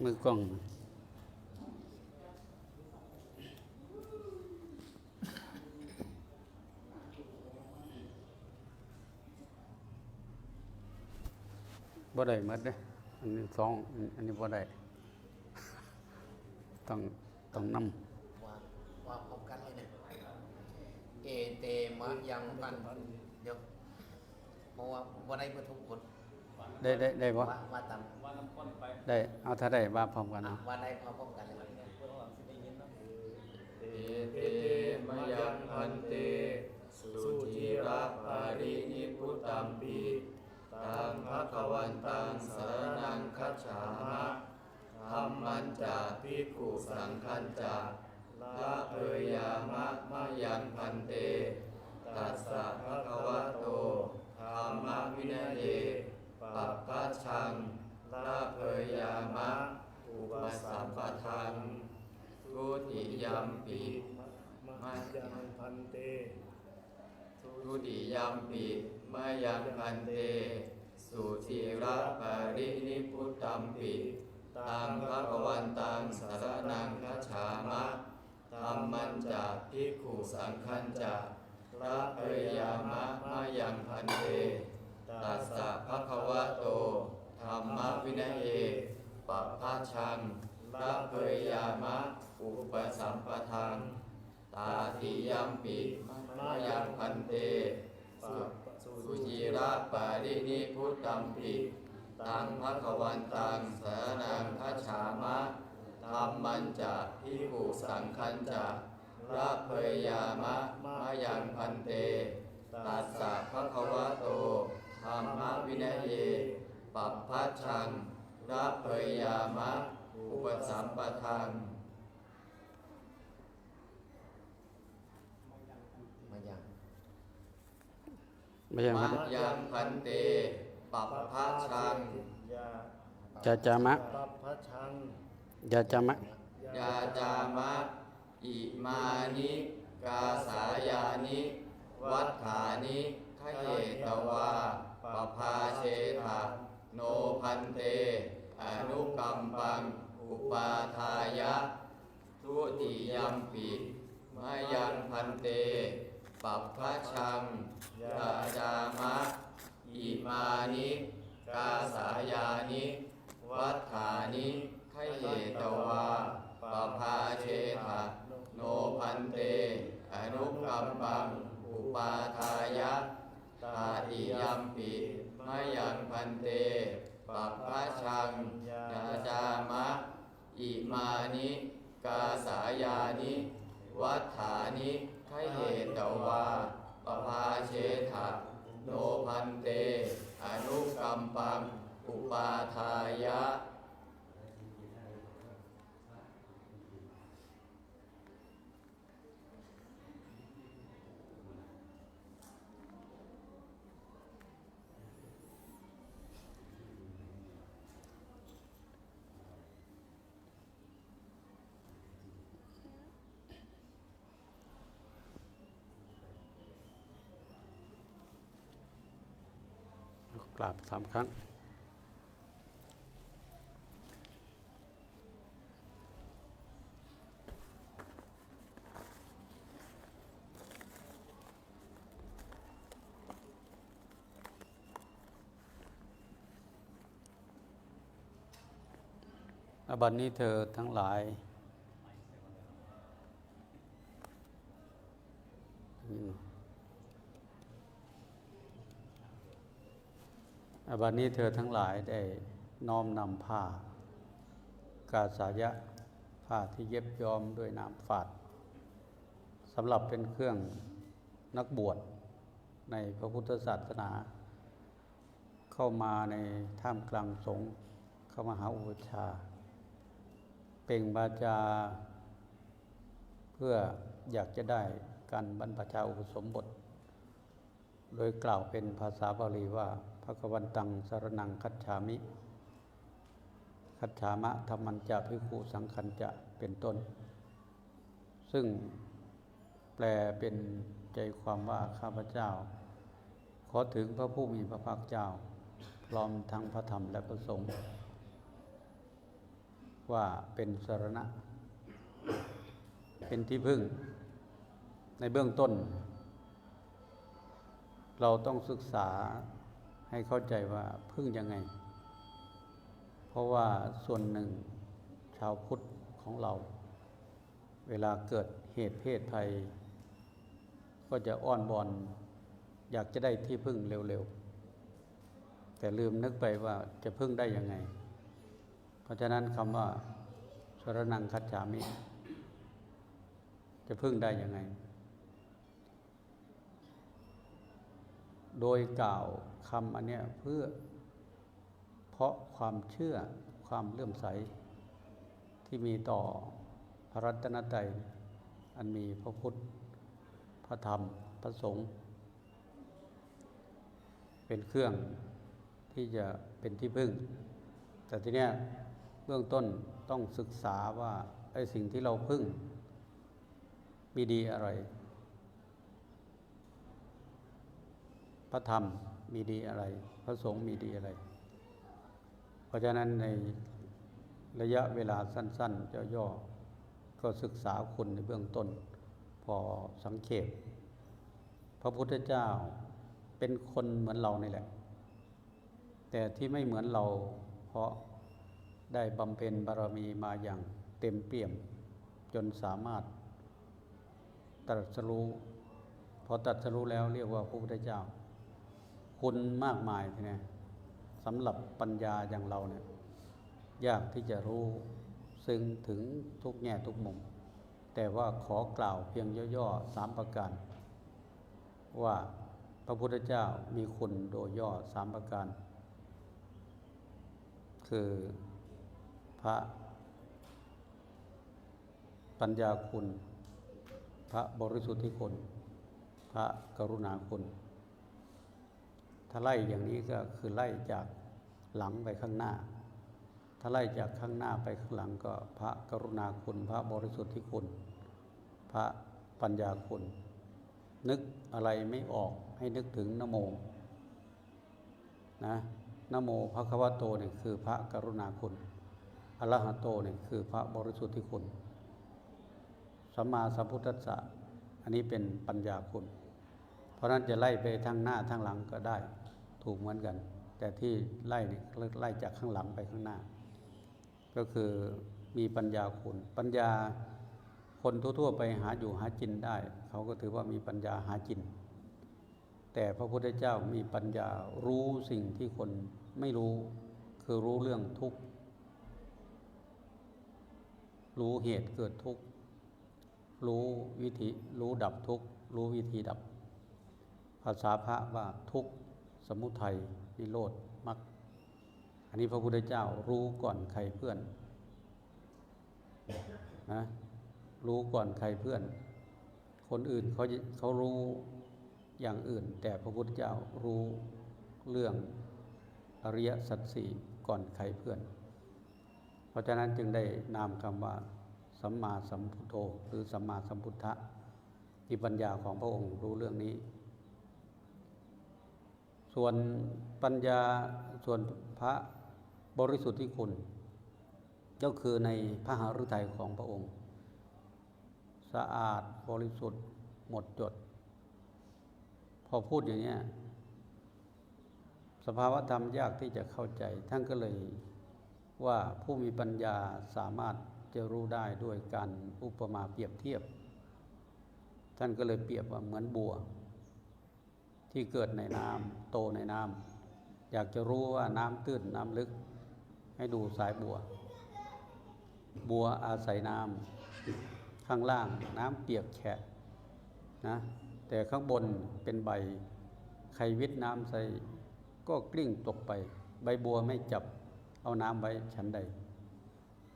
มือกล้องบ่ได้หมดเด้อันนี้สองอันนี้บ่ได้ต้องนำว่าพบกันเลยเนี่ยเอเตมะยังพันเดี๋ยวเพราะว่าบ่ได้เพื่อทุกคนได้บ่ว่าตามว่าน้ำข้นไปได้เอาถ้าได้ว่าพร้อมกันเอา ว่าได้พบกันเลยเพื่อหวังสิได้ยินเนาะเอเตมยังพันเตสุจิระปารินิพุตตัมปิตังภคะวันตังสรณังคัจฉามะธัมมัญจาภิกขุสังฆัญจาละเพยามะมะยังพันเตตัสสะภะคะวะโตธัมมวินัยเยปัปปัชชังละเพยามะอุปสัมปทังทุติยัมปิมายังพันเตทุติยัมปิมายังพันเตสุจิระปารินิพุตตัมปิตังภคะวันตังสรณังคัจฉามะธัมมัญจาภิกขุสังฆัญจาละเพยามะมายังพันเตตัสสะภะคะวะโตธัมมวินัยเยปัปปัชชังละเพยามะอุปสัมปทังตาติยัมปิมายังพันเตสุจิระปารินิพุตตัมปิตังภคะวันตังสรณังคัจฉามะธัมมัญจาภิกขุสังฆัญจาละเพยามะมายังพันเตตัสสะภะคะวะโตธัมมวินัยเยปัปปัชชังละเพยามะอุปสัมปทังมายังไม่ยัง มะยังพันเตปัปปัชชังจะจามะปัปปัชชังจะจามะยาจามะอิมานิกาสายานิวัฏฐานิขเหตวาปภาเชถะโนพันเตอนุกัมปังอุปาทายะทุติยัมปิมายังพันเตปัปปัชชังยาจามะอิมานิกาสายานิวัฏฐานิขเหตวาปภาเชถะโนพันเตอนุกัมปังอุปาทายะตาติยัมปิมายังพันเตปัปปัชชังยาจามะอิมานิกาสายานิวัฏฐานิขเหตวาปภาเชถะโนพันเตอนุกัมปังอุปาทายะกราบ3 ครั้งบัดนี้เธอทั้งหลายบัดนี้เธอทั้งหลายได้น้อมนำผ้ากาสายะผ้าที่เย็บย้อมด้วยน้ำฝาดสำหรับเป็นเครื่องนักบวชในพระพุทธศาสนาเข้ามาในท่ามกลางสงฆ์เข้ามาหาอุปชาเปล่งวาจาเพื่ออยากจะได้การบรรพชาอุปสมบทโดยกล่าวเป็นภาษาบาลีว่าภคะวันตังสรณังคัจฉามิคัจฉามะธัมมัญจาภิกขุสังฆัญจะเป็นต้นซึ่งแปลเป็นใจความว่าข้าพเจ้าขอถึงพระผู้มีพระภาคเจ้าพร้อมทั้งพระธรรมและพระสงฆ์ ว่าเป็นสรณะ เป็นที่พึ่งในเบื้องต้น เราต้องศึกษาให้เข้าใจว่าพึ่งยังไง เพราะว่าส่วนหนึ่งชาวพุทธของเรา เวลาเกิดเหตุเพศภัยก็จะอ้อนวอนอยากจะได้ที่พึ่งเร็วๆแต่ลืมนึกไปว่าจะพึ่งได้ยังไง เพราะฉะนั้นคำว่าสรณังคัจฉามิจะพึ่งได้ยังไง โดยกล่าวคำอันเนี้ยเพื่อเพราะความเชื่อความเลื่อมใสที่มีต่อพระรัตนตรัยอันมีพระพุทธพระธรรมพระสงฆ์เป็นเครื่องที่จะเป็นที่พึ่งแต่ทีเนี้ยเบื้องต้นต้องศึกษาว่าไอ้สิ่งที่เราพึ่งมีดีอะไรพระธรรมมีดีอะไรพระสงฆ์มีดีอะไรเพราะฉะนั้นในระยะเวลาสั้นๆย่อๆก็ศึกษาคุณในเบื้องต้นพอสังเขปพระพุทธเจ้าเป็นคนเหมือนเรานี่แหละแต่ที่ไม่เหมือนเราเพราะได้บำเพ็ญบารมีมาอย่างเต็มเปี่ยมจนสามารถตรัสรู้พอตรัสรู้แล้วเรียกว่าพระพุทธเจ้าคุณมากมายทีนี้สำหรับปัญญาอย่างเราเนี่ยยากที่จะรู้ซึ้งถึงทุกแง่ทุกมุมแต่ว่าขอกล่าวเพียงย่อๆ3ประการว่าพระพุทธเจ้ามีคุณโดยย่อ3ประการคือพระปัญญาคุณพระบริสุทธิคุณพระกรุณาคุณถ้าไล่อย่างนี้ก็คือไล่จากหลังไปข้างหน้าถ้าไล่จากข้างหน้าไปข้างหลังก็พระกรุณาคุณพระบริสุทธิคุณพระปัญญาคุณนึกอะไรไม่ออกให้นึกถึงนะโมนะนะโมภะคะวะโตนี่คือพระกรุณาคุณอะระหะโตนี่คือพระบริสุทธิคุณสัมมาสัมพุทธัสสะอันนี้เป็นปัญญาคุณเพราะนั้นจะไล่ไปทางหน้าทางหลังก็ได้ถูกเหมือนกันแต่ที่ไล่นี่ไล่จากข้างหลังไปข้างหน้าก็คือมีปัญญาคุณปัญญาคนทั่วๆไปหาอยู่หากินได้เขาก็ถือว่ามีปัญญาหากินแต่พระพุทธเจ้ามีปัญญารู้สิ่งที่คนไม่รู้คือรู้เรื่องทุกข์รู้เหตุเกิดทุกข์รู้วิธีรู้ดับทุกข์รู้วิธีดับภาษาพระว่าทุกข์สมุทัยนิโรธมรรคอันนี้พระพุทธเจ้ารู้ก่อนใครเพื่อนนะรู้ก่อนใครเพื่อนคนอื่นเขารู้อย่างอื่นแต่พระพุทธเจ้ารู้เรื่องอริยสัจสี่ก่อนใครเพื่อนเพราะฉะนั้นจึงได้นามคำว่าสัมมาสัมพุทโธหรือสัมมาสัมพุทธะที่ปัญญาของพระองค์รู้เรื่องนี้ส่วนปัญญาส่วนพระบริสุทธิคุณก็คือในพระหฤทัยของพระองค์สะอาดบริสุทธิ์หมดจดพอพูดอย่างนี้สภาวธรรมยากที่จะเข้าใจท่านก็เลยว่าผู้มีปัญญาสามารถจะรู้ได้ด้วยการอุปมาเปรียบเทียบท่านก็เลยเปรียบว่าเหมือนบัวที่เกิดในน้ำโตในน้ำอยากจะรู้ว่าน้ำตื้นน้ำลึกให้ดูสายบัวอาศัยน้ำข้างล่างน้ำเปียกแฉะนะแต่ข้างบนเป็นใบใครวิทน้ำใส่ก็กลิ้งตกไปใบบัวไม่จับเอาน้ำไว้ชั้นใด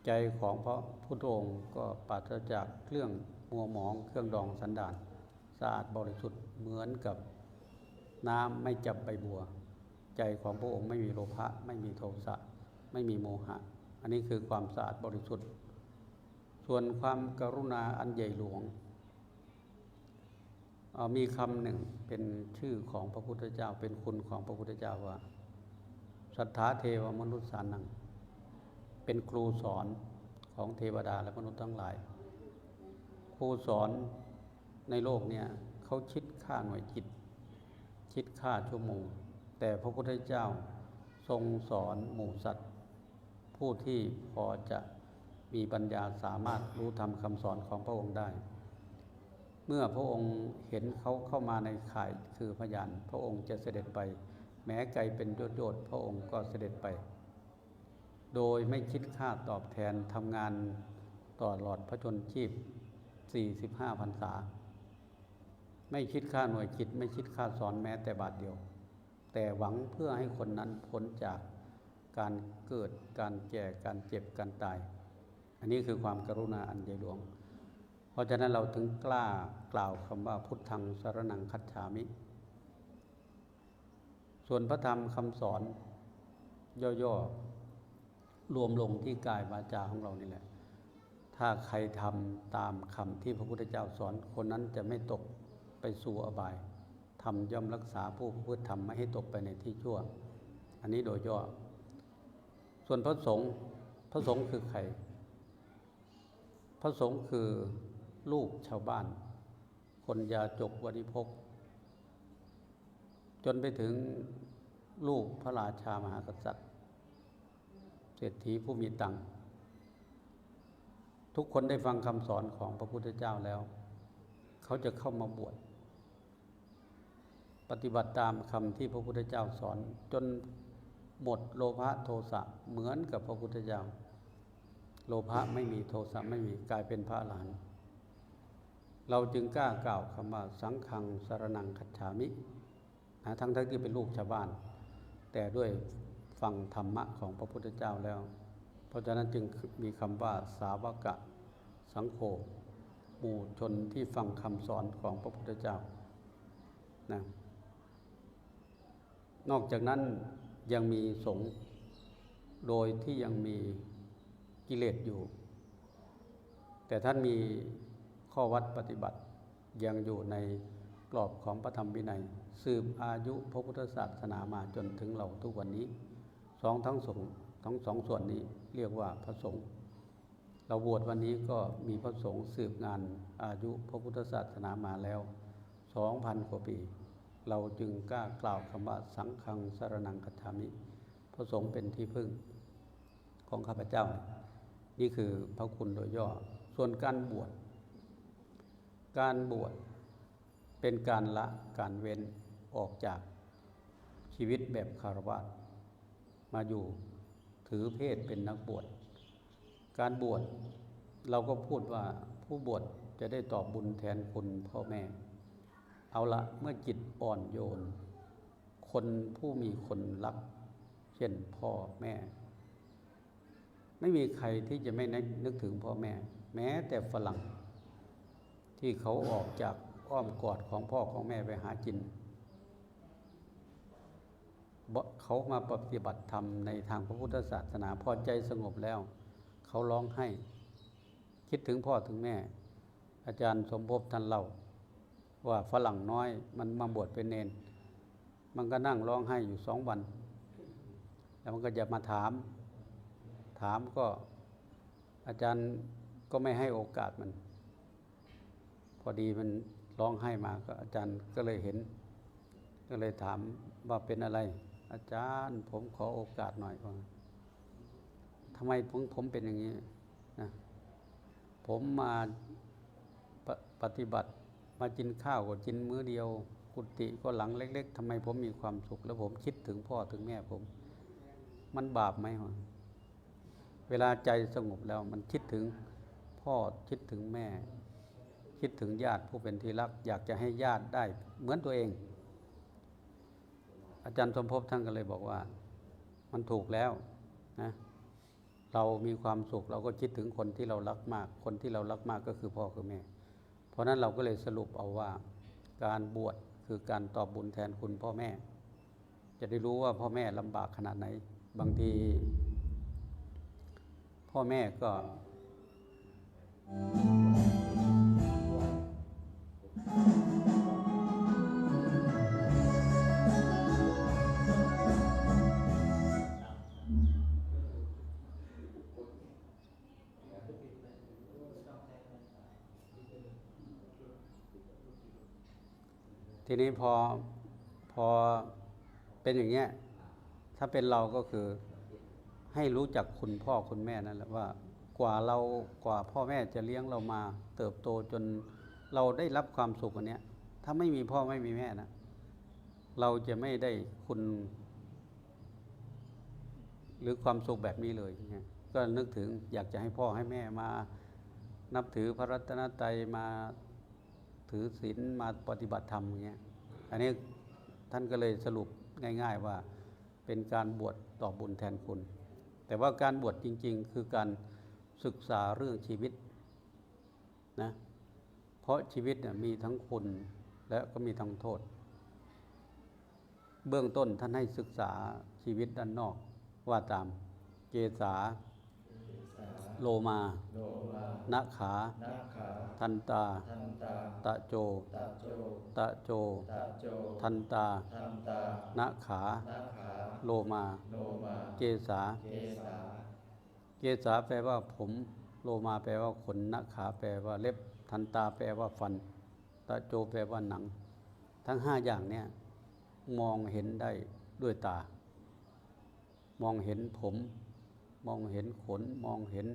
ใจของพระพุทธองค์ก็ปราศจากเครื่องมัวหมองเครื่องดองสันดานสะอาดบริสุทธิ์เหมือนกับน้ำไม่จับใบบัวใจของพระองค์ไม่มีโลภะไม่มีโทสะไม่มีโมหะอันนี้คือความสะอาดบริสุทธิ์ส่วนความกรุณาอันใหญ่หลวงมีคำหนึ่งเป็นชื่อของพระพุทธเจ้าเป็นคุณของพระพุทธเจ้าว่าสัทธาเทวมนุษย์สานังเป็นครูสอน ของเทวดาและมนุษย์ทั้งหลายครูสอนในโลกเนี่ยเขาคิดค่าหน่วยจิตคิดค่าชั่วโมงแต่พระพุทธเจ้าทรงสอนหมู่สัตว์ผู้ที่พอจะมีปัญญาสามารถรู้ธรรมคำสอนของพระองค์ได้เมื่อพระองค์เห็นเขาเข้ามาในข่ายคือพยานพระองค์จะเสด็จไปแม้ไกลเป็นโยชน์พระองค์ก็เสด็จไปโดยไม่คิดค่าตอบแทนทำงานตลอดพระชนชีพ45 พรรษาไม่คิดค่าหน่วยจิตไม่คิดค่าสอนแม้แต่บาทเดียวแต่หวังเพื่อให้คนนั้นพ้นจากการเกิดการแก่การเจ็บการตายอันนี้คือความกรุณาอันใหญ่หลวงเพราะฉะนั้นเราถึงกล้ากล่าวคำว่าพุทธังสรณังคัจฉามิส่วนพระธรรมคำสอนย่อๆรวมลงที่กายวาจาของเรานี่แหละถ้าใครทำตามคำที่พระพุทธเจ้าสอนคนนั้นจะไม่ตกไปสู่อบายธรรมย่อมรักษาผู้ประพฤติธรรมไม่ให้ตกไปในที่ชั่วอันนี้โดยย่อส่วนพระสงฆ์คือใครพระสงฆ์คือลูกชาวบ้านคนยาจกวณิพกจนไปถึงลูกพระราชามหากษัตริย์เศรษฐีผู้มีตังค์ทุกคนได้ฟังคำสอนของพระพุทธเจ้าแล้วเขาจะเข้ามาบวชปฏิบัติตามคำที่พระพุทธเจ้าสอนจนหมดโลภะโทสะเหมือนกับพระพุทธเจ้าโลภะไม่มีโทสะไม่มีกลายเป็นพระอรหันต์เราจึงกล้ากล่าวคำว่าสังฆังสรณังคัจฉามิทั้งที่เป็นลูกชาวบ้านแต่ด้วยฟังธรรมะของพระพุทธเจ้าแล้วเพราะฉะนั้นจึงมีคำว่าสาวกสังโฆหมู่ชนที่ฟังคำสอนของพระพุทธเจ้านะนอกจากนั้นยังมีสงฆ์โดยที่ยังมีกิเลสอยู่แต่ท่านมีข้อวัดปฏิบัติยังอยู่ในกรอบของพระธรรมวินัยสืบอายุพระพุทธศาสนามาจนถึงเราทุกวันนี้ทั้งสองส่วนนี้เรียกว่าพระสงฆ์เราบวชวันนี้ก็มีพระสงฆ์สืบงานอายุพระพุทธศาสนามาแล้ว 2,000 กว่าปีเราจึงกล้ากล่าวคำว่าสังฆังสรณังคัจฉามิพระสงฆ์เป็นที่พึ่งของข้าพเจ้านี่คือพระคุณโดยย่อส่วนการบวชเป็นการละการเว้นออกจากชีวิตแบบคฤหัสถ์มาอยู่ถือเพศเป็นนักบวชการบวชเราก็พูดว่าผู้บวชจะได้ตอบบุญแทนคุณพ่อแม่เอาละเมื่อจิตอ่อนโยนคนผู้มีคนรักเช่นพ่อแม่ไม่มีใครที่จะไม่นึกถึงพ่อแม่แม้แต่ฝรั่งที่เขาออกจากอ้อมกอดของพ่อของแม่ไปหากินเขามาปฏิบัติธรรมในทางพระพุทธศาสนาพอใจสงบแล้วเขาร้องไห้คิดถึงพ่อถึงแม่อาจารย์สมภพท่านเล่าว่าฝรั่งน้อยมันมาบวชเป็นเนนมันก็นั่งร้องไห้อยู่2 วันแล้วมันก็จะมาถามก็อาจารย์ก็ไม่ให้โอกาสมันพอดีมันร้องไห้มาก็อาจารย์ก็เลยเห็นก็เลยถามว่าเป็นอะไรอาจารย์ผมขอโอกาสหน่อยก่อนทำไมผมเป็นอย่างนี้นะผมมาปฏิบัติมากินข้าวก็กินมื้อเดียวกุฏิก็หลังเล็กๆทำไมผมมีความสุขแล้วผมคิดถึงพ่อถึงแม่ผมมันบาปไหมวะเวลาใจสงบแล้วมันคิดถึงพ่อคิดถึงแม่คิดถึงญาติผู้เป็นที่รักอยากจะให้ญาติได้เหมือนตัวเองอาจารย์สมภพท่านก็เลยบอกว่ามันถูกแล้วนะเรามีความสุขเราก็คิดถึงคนที่เรารักมากคนที่เรารักมากก็คือพ่อคือแม่เพราะนั้นเราก็เลยสรุปเอาว่าการบวชคือการตอบบุญแทนคุณพ่อแม่จะได้รู้ว่าพ่อแม่ลำบากขนาดไหนบางทีพ่อแม่ก็ ทีนี้พอเป็นอย่างเงี้ยถ้าเป็นเราก็คือให้รู้จักคุณพ่อคุณแม่นั่นแหละว่ากว่าพ่อแม่จะเลี้ยงเรามาเติบโตจนเราได้รับความสุขอันเนี้ยถ้าไม่มีพ่อไม่มีแม่นะเราจะไม่ได้คุณหรือความสุขแบบนี้เลยเนี่ยก็นึกถึงอยากจะให้พ่อให้แม่มานับถือพระรัตนตรัยมาถือศีลมาปฏิบัติธรรมอย่างเงี้ยอันนี้ท่านก็เลยสรุปง่ายๆว่าเป็นการบวชตอบบุญแทนคุณแต่ว่าการบวชจริงๆคือการศึกษาเรื่องชีวิตนะเพราะชีวิตเนี่ยมีทั้งคุณและก็มีทั้งโทษเบื้องต้นท่านให้ศึกษาชีวิตด้านนอกว่าตามเกสาโลมานะขาทันตาตะโจทันตานะขาโลมาเกสาแปลว่าผมโลมาแปลว่าขนนะขาแปลว่าเล็บทันตาแปลว่าฟันตะโจแปลว่าหนังทั้ง5อย่างเนี่ยมองเห็นได้ด้วยตามองเห็นผมมองเห็นขนมองเห็น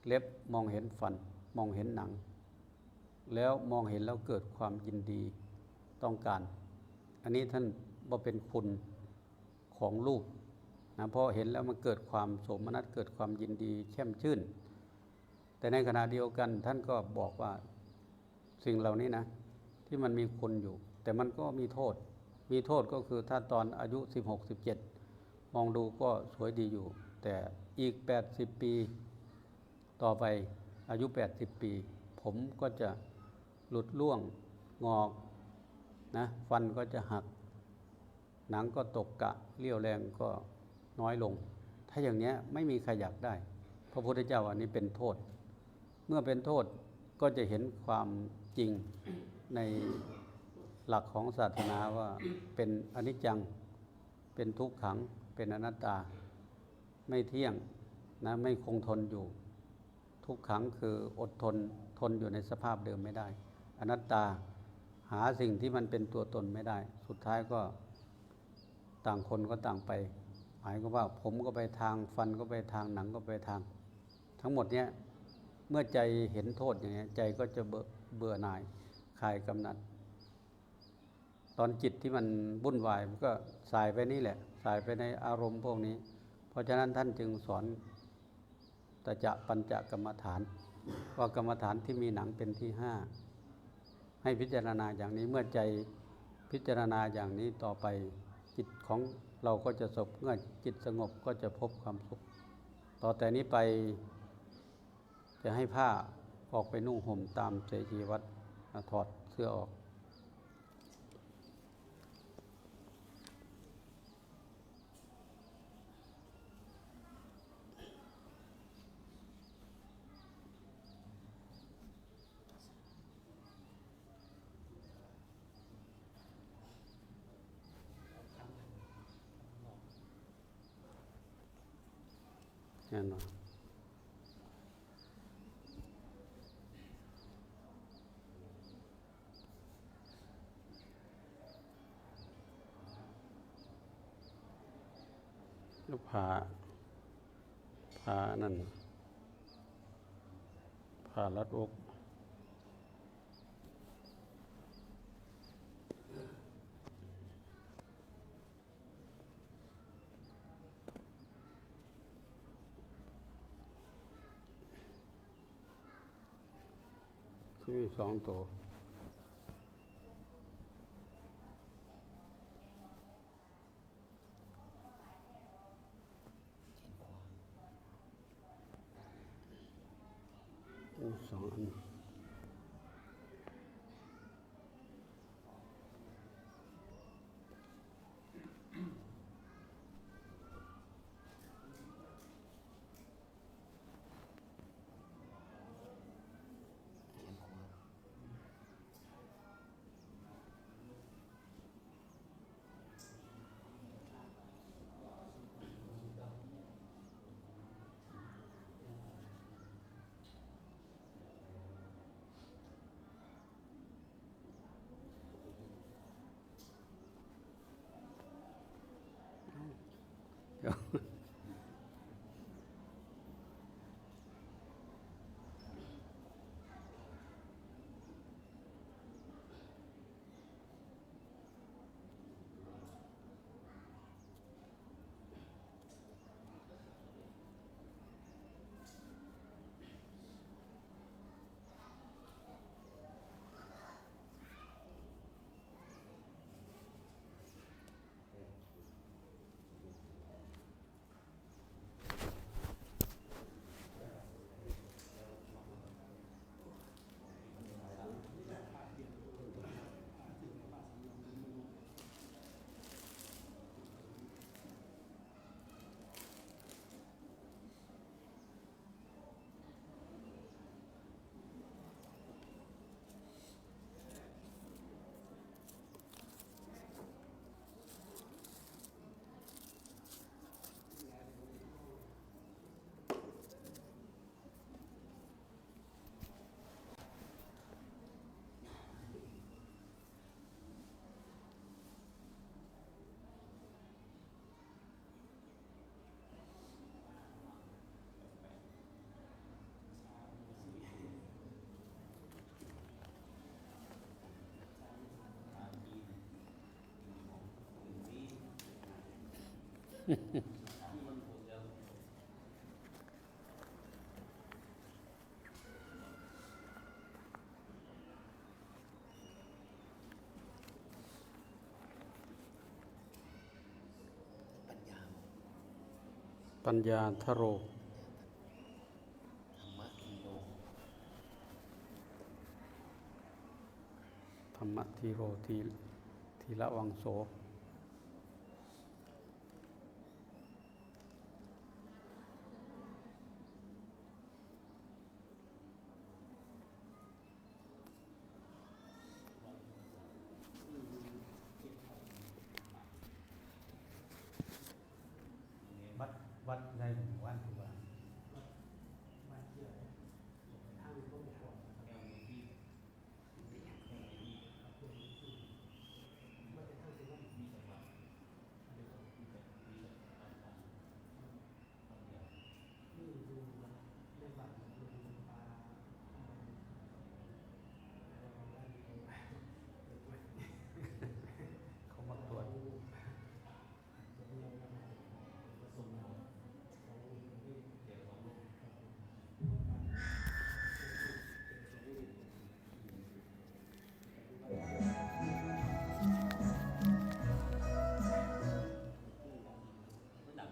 เล็บมองเห็นฟันมองเห็นหนังแล้วมองเห็นแล้วเกิดความยินดีต้องการอันนี้ท่านว่าเป็นคุณของรูปนะเพราะเห็นแล้วมันเกิดความโสมนัสเกิดความยินดีแช่มชื่นแต่ในขณะเดียวกันท่านก็บอกว่าสิ่งเหล่านี้นะที่มันมีคุณอยู่แต่มันก็มีโทษก็คือถ้าตอนอายุ16-17มองดูก็สวยดีอยู่แต่อีก80ปีต่อไปอายุ80ปีผมก็จะหลุดร่วงงอกนะฟันก็จะหักหนังก็ตกกะเรี่ยวแรงก็น้อยลงถ้าอย่างนี้ไม่มีใครอยากได้พระพุทธเจ้าอันนี้เป็นโทษเมื่อเป็นโทษก็จะเห็นความจริงในหลักของศาสนาว่าเป็นอนิจจังเป็นทุกขังเป็นอนัตตาไม่เที่ยงนะไม่คงทนอยู่ทุกขังคืออดทนอยู่ในสภาพเดิมไม่ได้อนัตตาหาสิ่งที่มันเป็นตัวตนไม่ได้สุดท้ายก็ต่างคนก็ต่างไปหมายก็ว่าผมก็ไปทางฟันก็ไปทางหนังก็ไปทางทั้งหมดเนี้ยเมื่อใจเห็นโทษอย่างนี้ใจก็จะเบื่อหน่ายคลายกำหนัดตอนจิตที่มันวุ่นวายมันก็สายไปนี่แหละสายไปในอารมณ์พวกนี้เพราะฉะนั้นท่านจึงสอนตจะปัญจกรรมฐานว่ากรรมฐานที่มีหนังเป็นที่5ให้พิจารณาอย่างนี้เมื่อใจพิจารณาอย่างนี้ต่อไปจิตของเราก็จะสงบเมื่อจิตสงบก็จะพบความสุขต่อแต่นี้ไปจะให้ผ้าออกไปนุ่งห่มตามเสชีวัตรถอดเสื้อออกแน่นอนแล้วผ่านั่นผ่ารัดอกที่มี2 ตัว2 อัน ยวปัญญาทโร ธรรมะกิโล ธรรมะทีโรทีละวังโสวัดในหมู่บ้านทุกวันเขามาตรวจ ดัง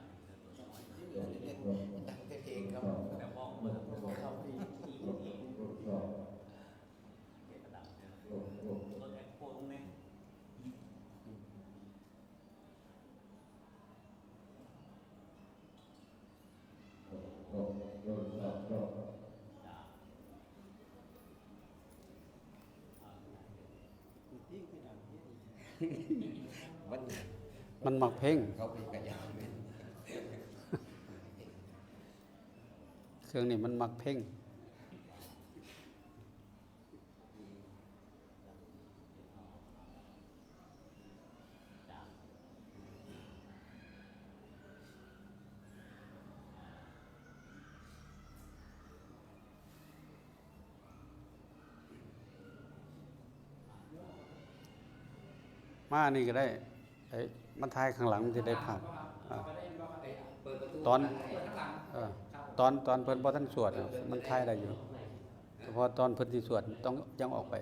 เพลงครับ แบบมองเปิด เข้าพี่ เกตดับเนี่ยรถแอคโคตรงนี้มันมันมักเพ่ง เขาไปกระยาเนี่ย เครื่องนี้มันมักเพ่งมานี่ก็ได้ไอ้มันทายข้างหลังมันจะได้ภาพอ่า เปิดประตู ตอน ข้างหลัง ตอนเพิ่นบ่ทันสวดอะมันทายได้อยู่เฉพาะตอนเพิ่นสิสวดต้องยังออกไป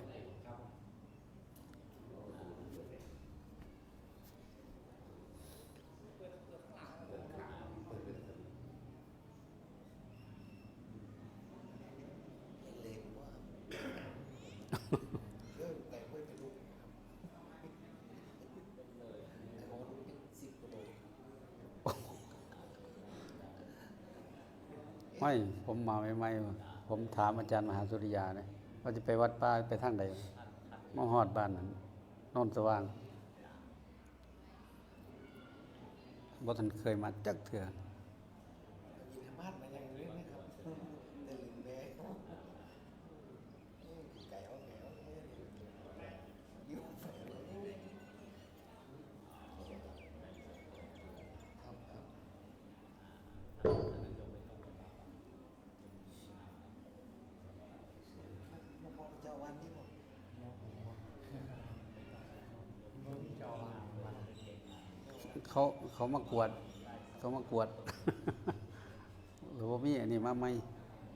เลงว่าแต่ไม่เป็นลูกแต่พอลูกยัง10 กิโล ไม่ผมมาใหม่ๆผมถามอาจารย์มหาสุริยาเนี่ยว่าจะไปวัดป่าไปทางใดมาฮอดบ้านนั้นโนนสว่างบ่ทันเคยมาจักเทื่อ ยินธรรมาสมาอย่างนี้นะครับแต่ลืมแม่ไก่เอาแหวยุ่งไปเลยครับ เขาเขามากวด เขามากวด หรือว่ามีอันนี้มาไหม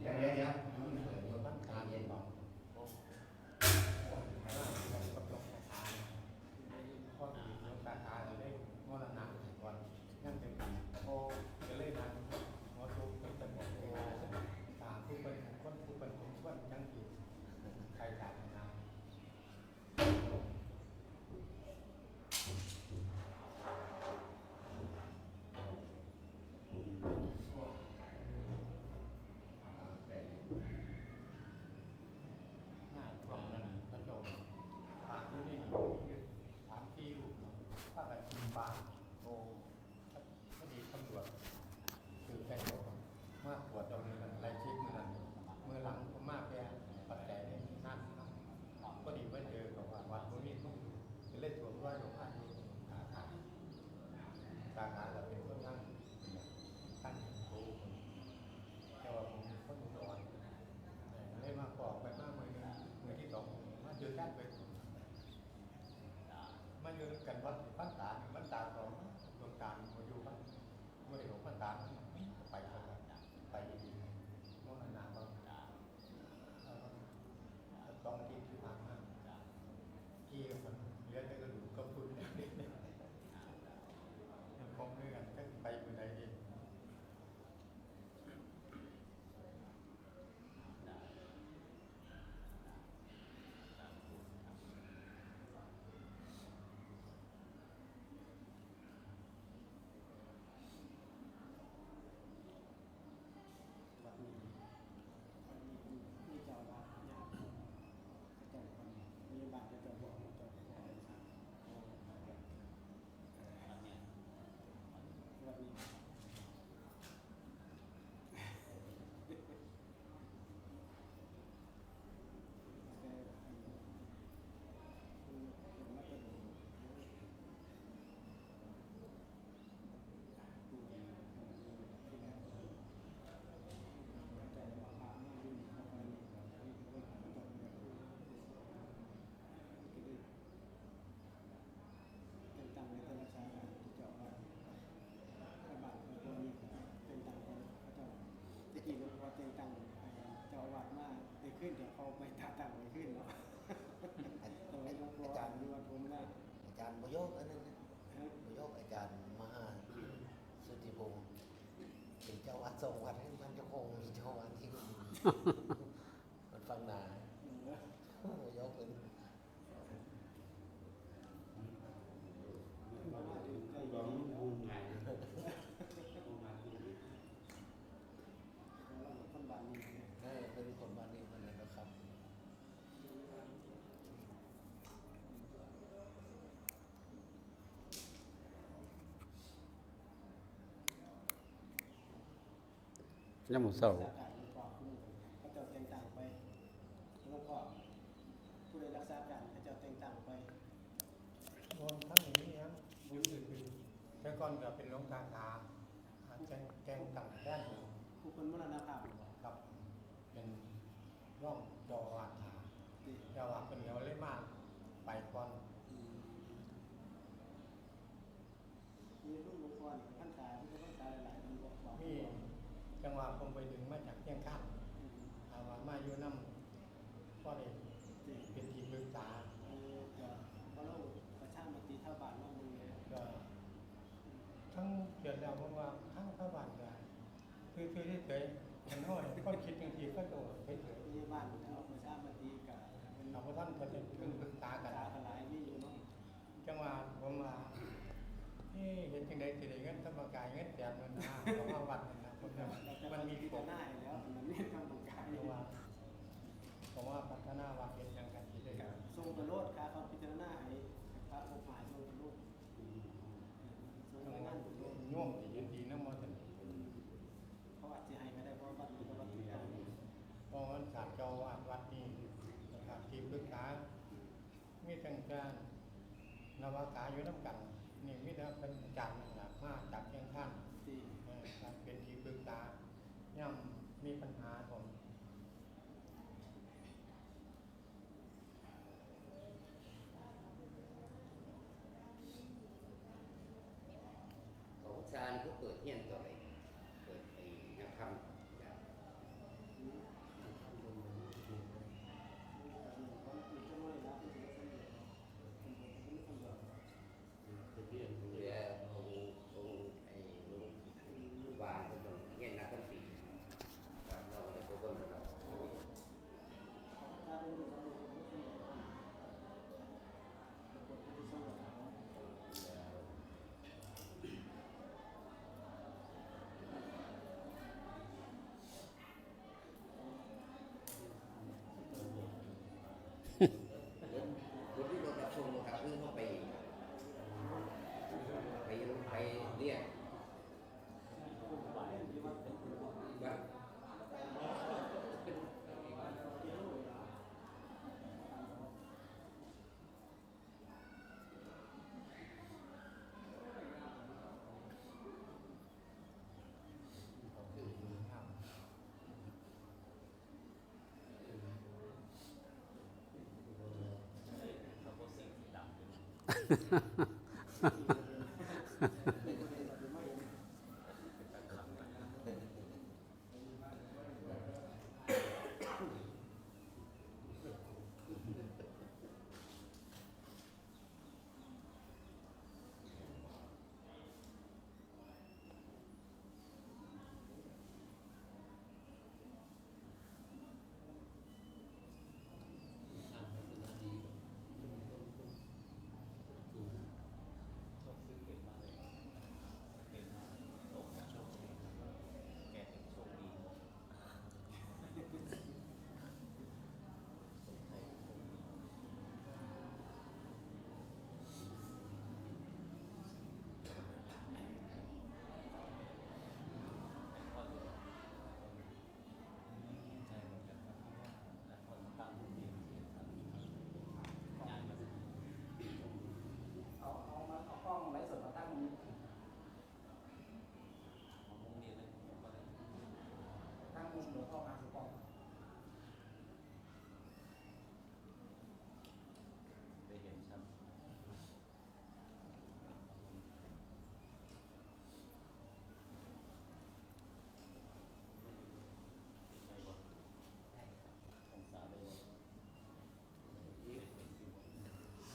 เดี๋ยวบ้านกลางเย็นบอกพ่อหลวงตาจะได้มรณะก่อนนั่นเป็นโอ้จะเล่นนั้นหัวทุกเป็นเป็นโอ้ตาผู้เป็นคนผู้เป็นคนยังอยู่ใครตามนะง่ายกว่านั้นพระโจมผ่านที่นี่ถามที่ลูกถ้าอะไรป่าโอ้พอดีตำรวจคือแฟนผมมากปวดตรงนี้มันไรชิดมือนั้นมือหลังผมมากแกปัจจัยเนี่ยนั่นพอดีว่าเจอกับว่าวัดพวกนี้ต้องจะเล่นตัวว่าหลวงพ่ออยู่สาขาเราเป็นคนนั่งตั้งครูแต่ว่าผมคนอุดรเล่นมากอกไปมากมือที่สองมาเจอกันไปมาอยู่กันวัดบ้านตาบ้านตาของดวงตามาอยู่บ้านเมื่อเดี๋ยวบ้านตาไปกันไปดีๆมั่วนาบ้างต้องที่ที่ผ่านมาที่มันเลี้ยงได้กระดูกก็พูดอย่างนี้ยังคงเรื่องก็ไปอยู่ไหนดีขึ้นเดี๋ยวเขาไปตาต่างไปขึ้นเนาะอาจารย์ดูว่าผมนะอาจารย์บโยกอันนั้นบโยกอาจารย์มหาสุทธิพงศ์เป็นเจ้าวัดทรงวัดให้มันเจ้าคงมีเจ้าวัดที่มันฟังนาบโยกเป็นเป็นคนบ้านนี้มันเลยนะครับยังหมูเศร้า เขาจะแต่งต่างไปแล้วก็ผู้ใดรักษาการเขาจะแต่งต่างไป รวมทั้งนี้ครับอยู่อื่นๆแต่ก่อนก็เป็นหลวงตาขาแกงต่างแท่น ผู้คนมรณภาพ กับเป็นร่องจอวาถาจอวาเป็นเดียวเล่มากไปก่อน มีรุ่นหลวงพ่อนี่ท่านตาที่ท่านตาหลายๆคนบอก มีจังหวะผมไปดึงมาจากเชียงคานเอามาอยู่น้ำก็เลยเป็นทีมปรึกษา เพราะเราประชามติเท่าบาทเรามือ ก็ทั้งเดือนแล้วผมว่าทั้งพระบาทเลยคือที่เฉยมันน้อยก็คิดบางทีก็โดดเฉย ที่บ้านเราประชามติกับเป็น ๆเราก็ท่านก็จะถึงปรึกษากัน ตาหลายนี่อยู่เนาะ จังหวะผมว่าเห็นจังใดสิได้เงินธรรมกายเงินแจกเงินของมาวัดนะมันมี พิ ผ จาร ล ณาแล้วมันนี่ทำของกาย เพราะว่าผมว่าพัฒนาวัดเป็นอย่างกันที่ได้ ทรงประโลดค่ะเขาพิจารณาให้พระองค์หมายทรงประโลดทรง ต้อง งาน โยมที่ยินดีน้ำมัน เพราะว่าจะให้ก็ได้เพราะวัดนี้ก็วัดที่ตั้ง เพราะมันศาสตร์เจ้าวัดนี้นะครับที่ปรึกษามีทั้งการนวากาอยู่น้ำกันนี่มีแต่เป็นจันทร์นะมาจากเชียงคาน ที่ เป็นที่ปรึกษาย่อมมีปัญหาผม เอากล้องไลฟ์สดมาตั้งตรงนี้ตั้งมุมหลวงพ่อมาสุกอง ได้เห็นชัด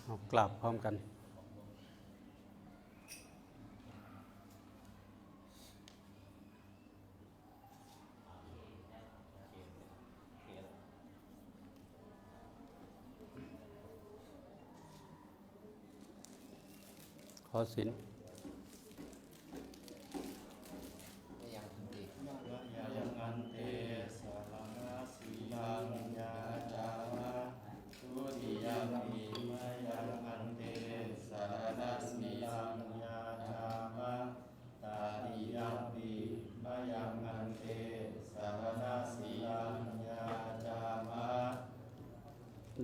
เอากราบพร้อมกัน ขอศีล ยังอันเตสารนาสีลังยาจามะทุติยมปีมายังอันเตสารนาสีลังยาจามะตาติยมปีมายังอันเตสารนาสีลังยาจามะ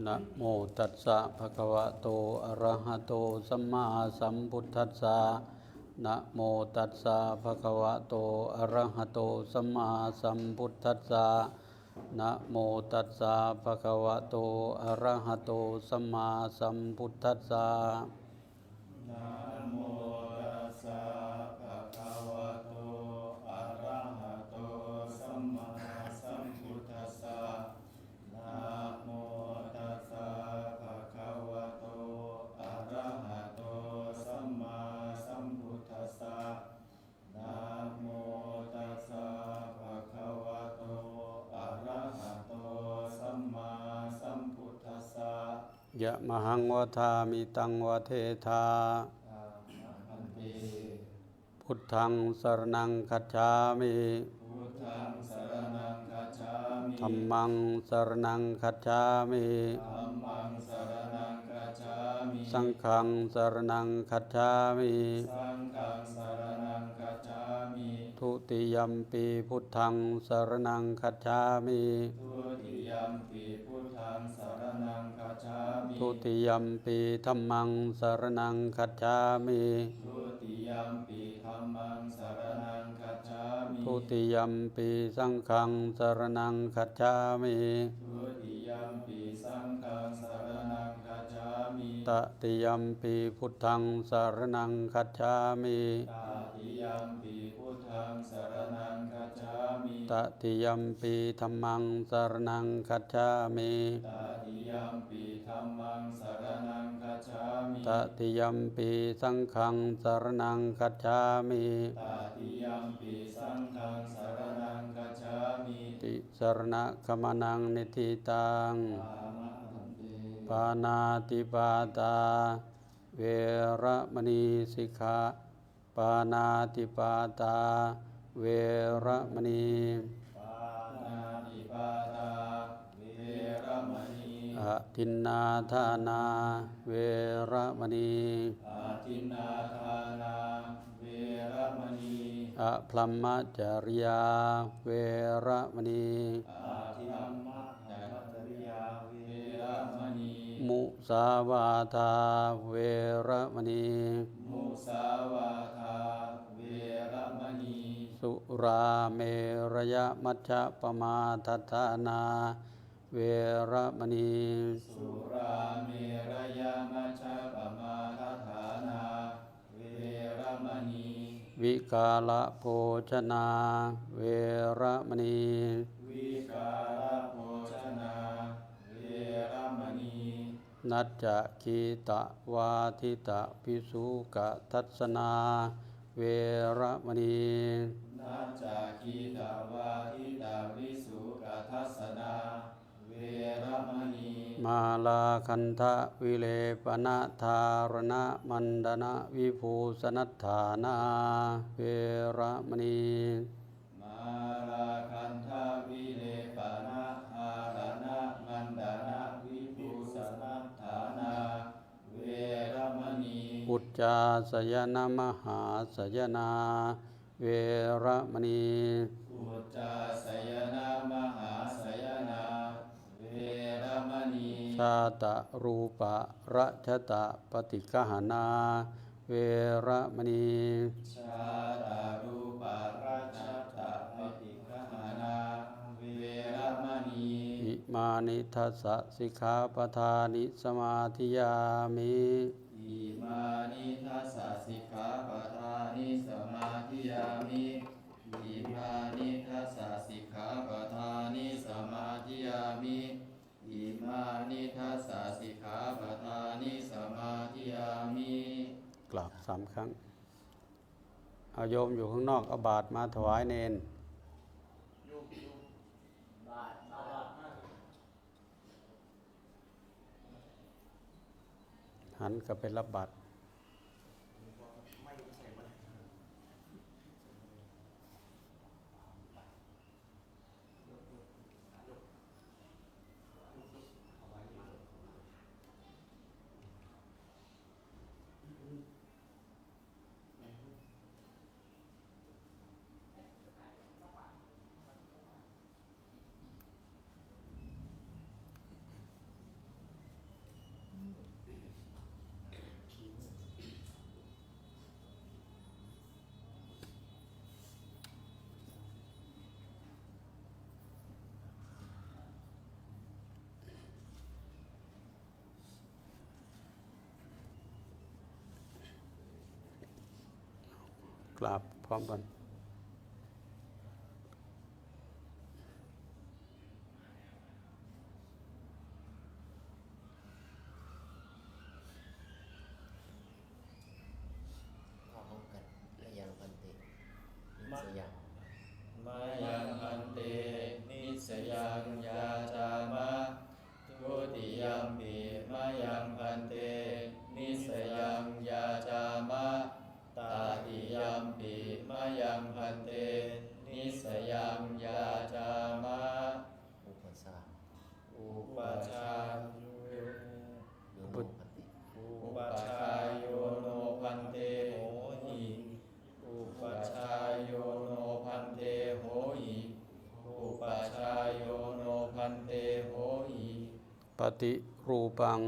นะโมตัสสะภะคะวะโตอะระหะโตสัมมาสัมพุทธัสสะนะโมตัสสะภะคะวะโตอะระหะโตสัมมาสัมพุทธัสสะนะโมตัสสะภะคะวะโตอะระหะโตสัมมาสัมพุทธัสสะ นะโมตัสสะภะคะวะโตอะระหะโตสัมมาสัมพุทธัสสะนะโมตัสสะภะคะวะโตอะระหะโตสัมมาสัมพุทธัสสะนะโมตัสสะภะคะวะโตอะระหะโตสัมมาสัมพุทธัสสะ ยะมหังวทามิตังวเทธา อันติ พุทธังสรณังคัจฉามิ พุทธังสรณังคัจฉามิ ธัมมังสรณังคัจฉามิ ธัมมังสรณังคัจฉามิ สังฆังสรณังคัจฉามิ สังฆังสรณังคัจฉามิ ทุติยัมปีพุทธังสรณังคัจฉามิ ทุติยัมปิพุทธังสรณังคัจฉามิ ทุติยัมปีธัมมังสรณังคัจฉามิ ทุติยัมปิธัมมังสรณังคัจฉามิ ทุติยัมปีสังฆังสรณังคัจฉามิ ทุติยัมปิสังฆังสรณังคัจฉามิ ตติยัมปีพุทธังสรณังคัจฉามิ ตาติยัมปิพุทธังสรณังคัจฉามิ ตติยัมปีธัมมังสรณังคัจฉามิ ตาติยัมปิธัมมังสรณังคัจฉามิ ตติยัมปีสังฆังสรณังคัจฉามิ ตาติยัมปิสังฆังสรณังคัจฉามิ ติสรณะขมานังนิทิตัง ปามะหันติ ปานาติปาตา เวระมณีสิกขาปานาติปาตา เวระมณี ปานาติปาตา เวรมณี อทินนาทานา เวระมณี อาทินนาทานา เวรมณี อพลัมมจริยา เวระมณี อาทิธัมมะจัตตริยา เวรมณี มุสาวาทา เวระมณี มุสาวาทา เวรมณี สุราเมรยมัชฌะปมาทัฏฐานา เวระมณี สุราเมรยมัชฌะปมาทัฏฐ วิกาละโภชนาเวระมณี วิกาลโภชนาเวรมณี นัจจะคีตะวาทิตะภิกษุกะทัศนาเวระมณี นัจจคีตาวาทิตาวิสุกทัสสนาเวรมณี มาลาคันทะวิเลปนะธารณะมันดนะวิภูสนัฏฐานาเวระมณี มาลาคันธาวิเลปนะอาระนะมันดานะวิภูสนัฏฐานาเวรมณี อุจจาสยนมหาสยนาเวระมณี อุจจาสยนะมหาสยนาเวรมณี ชาตะรูปะระชตะปฏิกหานาเวระมณี ชาตารูปาราชตะปฏิฆหานาเวรมณี อิมานิทัสสะสิกขาปทานิสมาธิยามิ อิมานิทัสสะสิกขาปทานิสมาธิยามิอิมานิทัสสะสิกขาปทานิสมาธิยามิอิมานิทัสสะสิกขาปทานิสมาธิยามิ กราบ3 ครั้ง เอาโยมอยู่ข้างนอกเอาบาตรมาถวายเนน บาทบาท หันกลับไปรับบาตร กราบพร้อมกัน ขอพบกันและยังพันตินิสยัง มายังพันเตนิสยังยาจามะทุติยัมปิมายังพันเตนิสยังยาจามะตาติยัมปิมายังพันเตนิสยังยาจามะ อุปสา อุปชายุ โยโนพันติ อุปชายโยโนพันเตโหหิอุปชายโยโนพันเตโหหิอุปชายโยโนพันเตโหหิ ปฏิรูปัง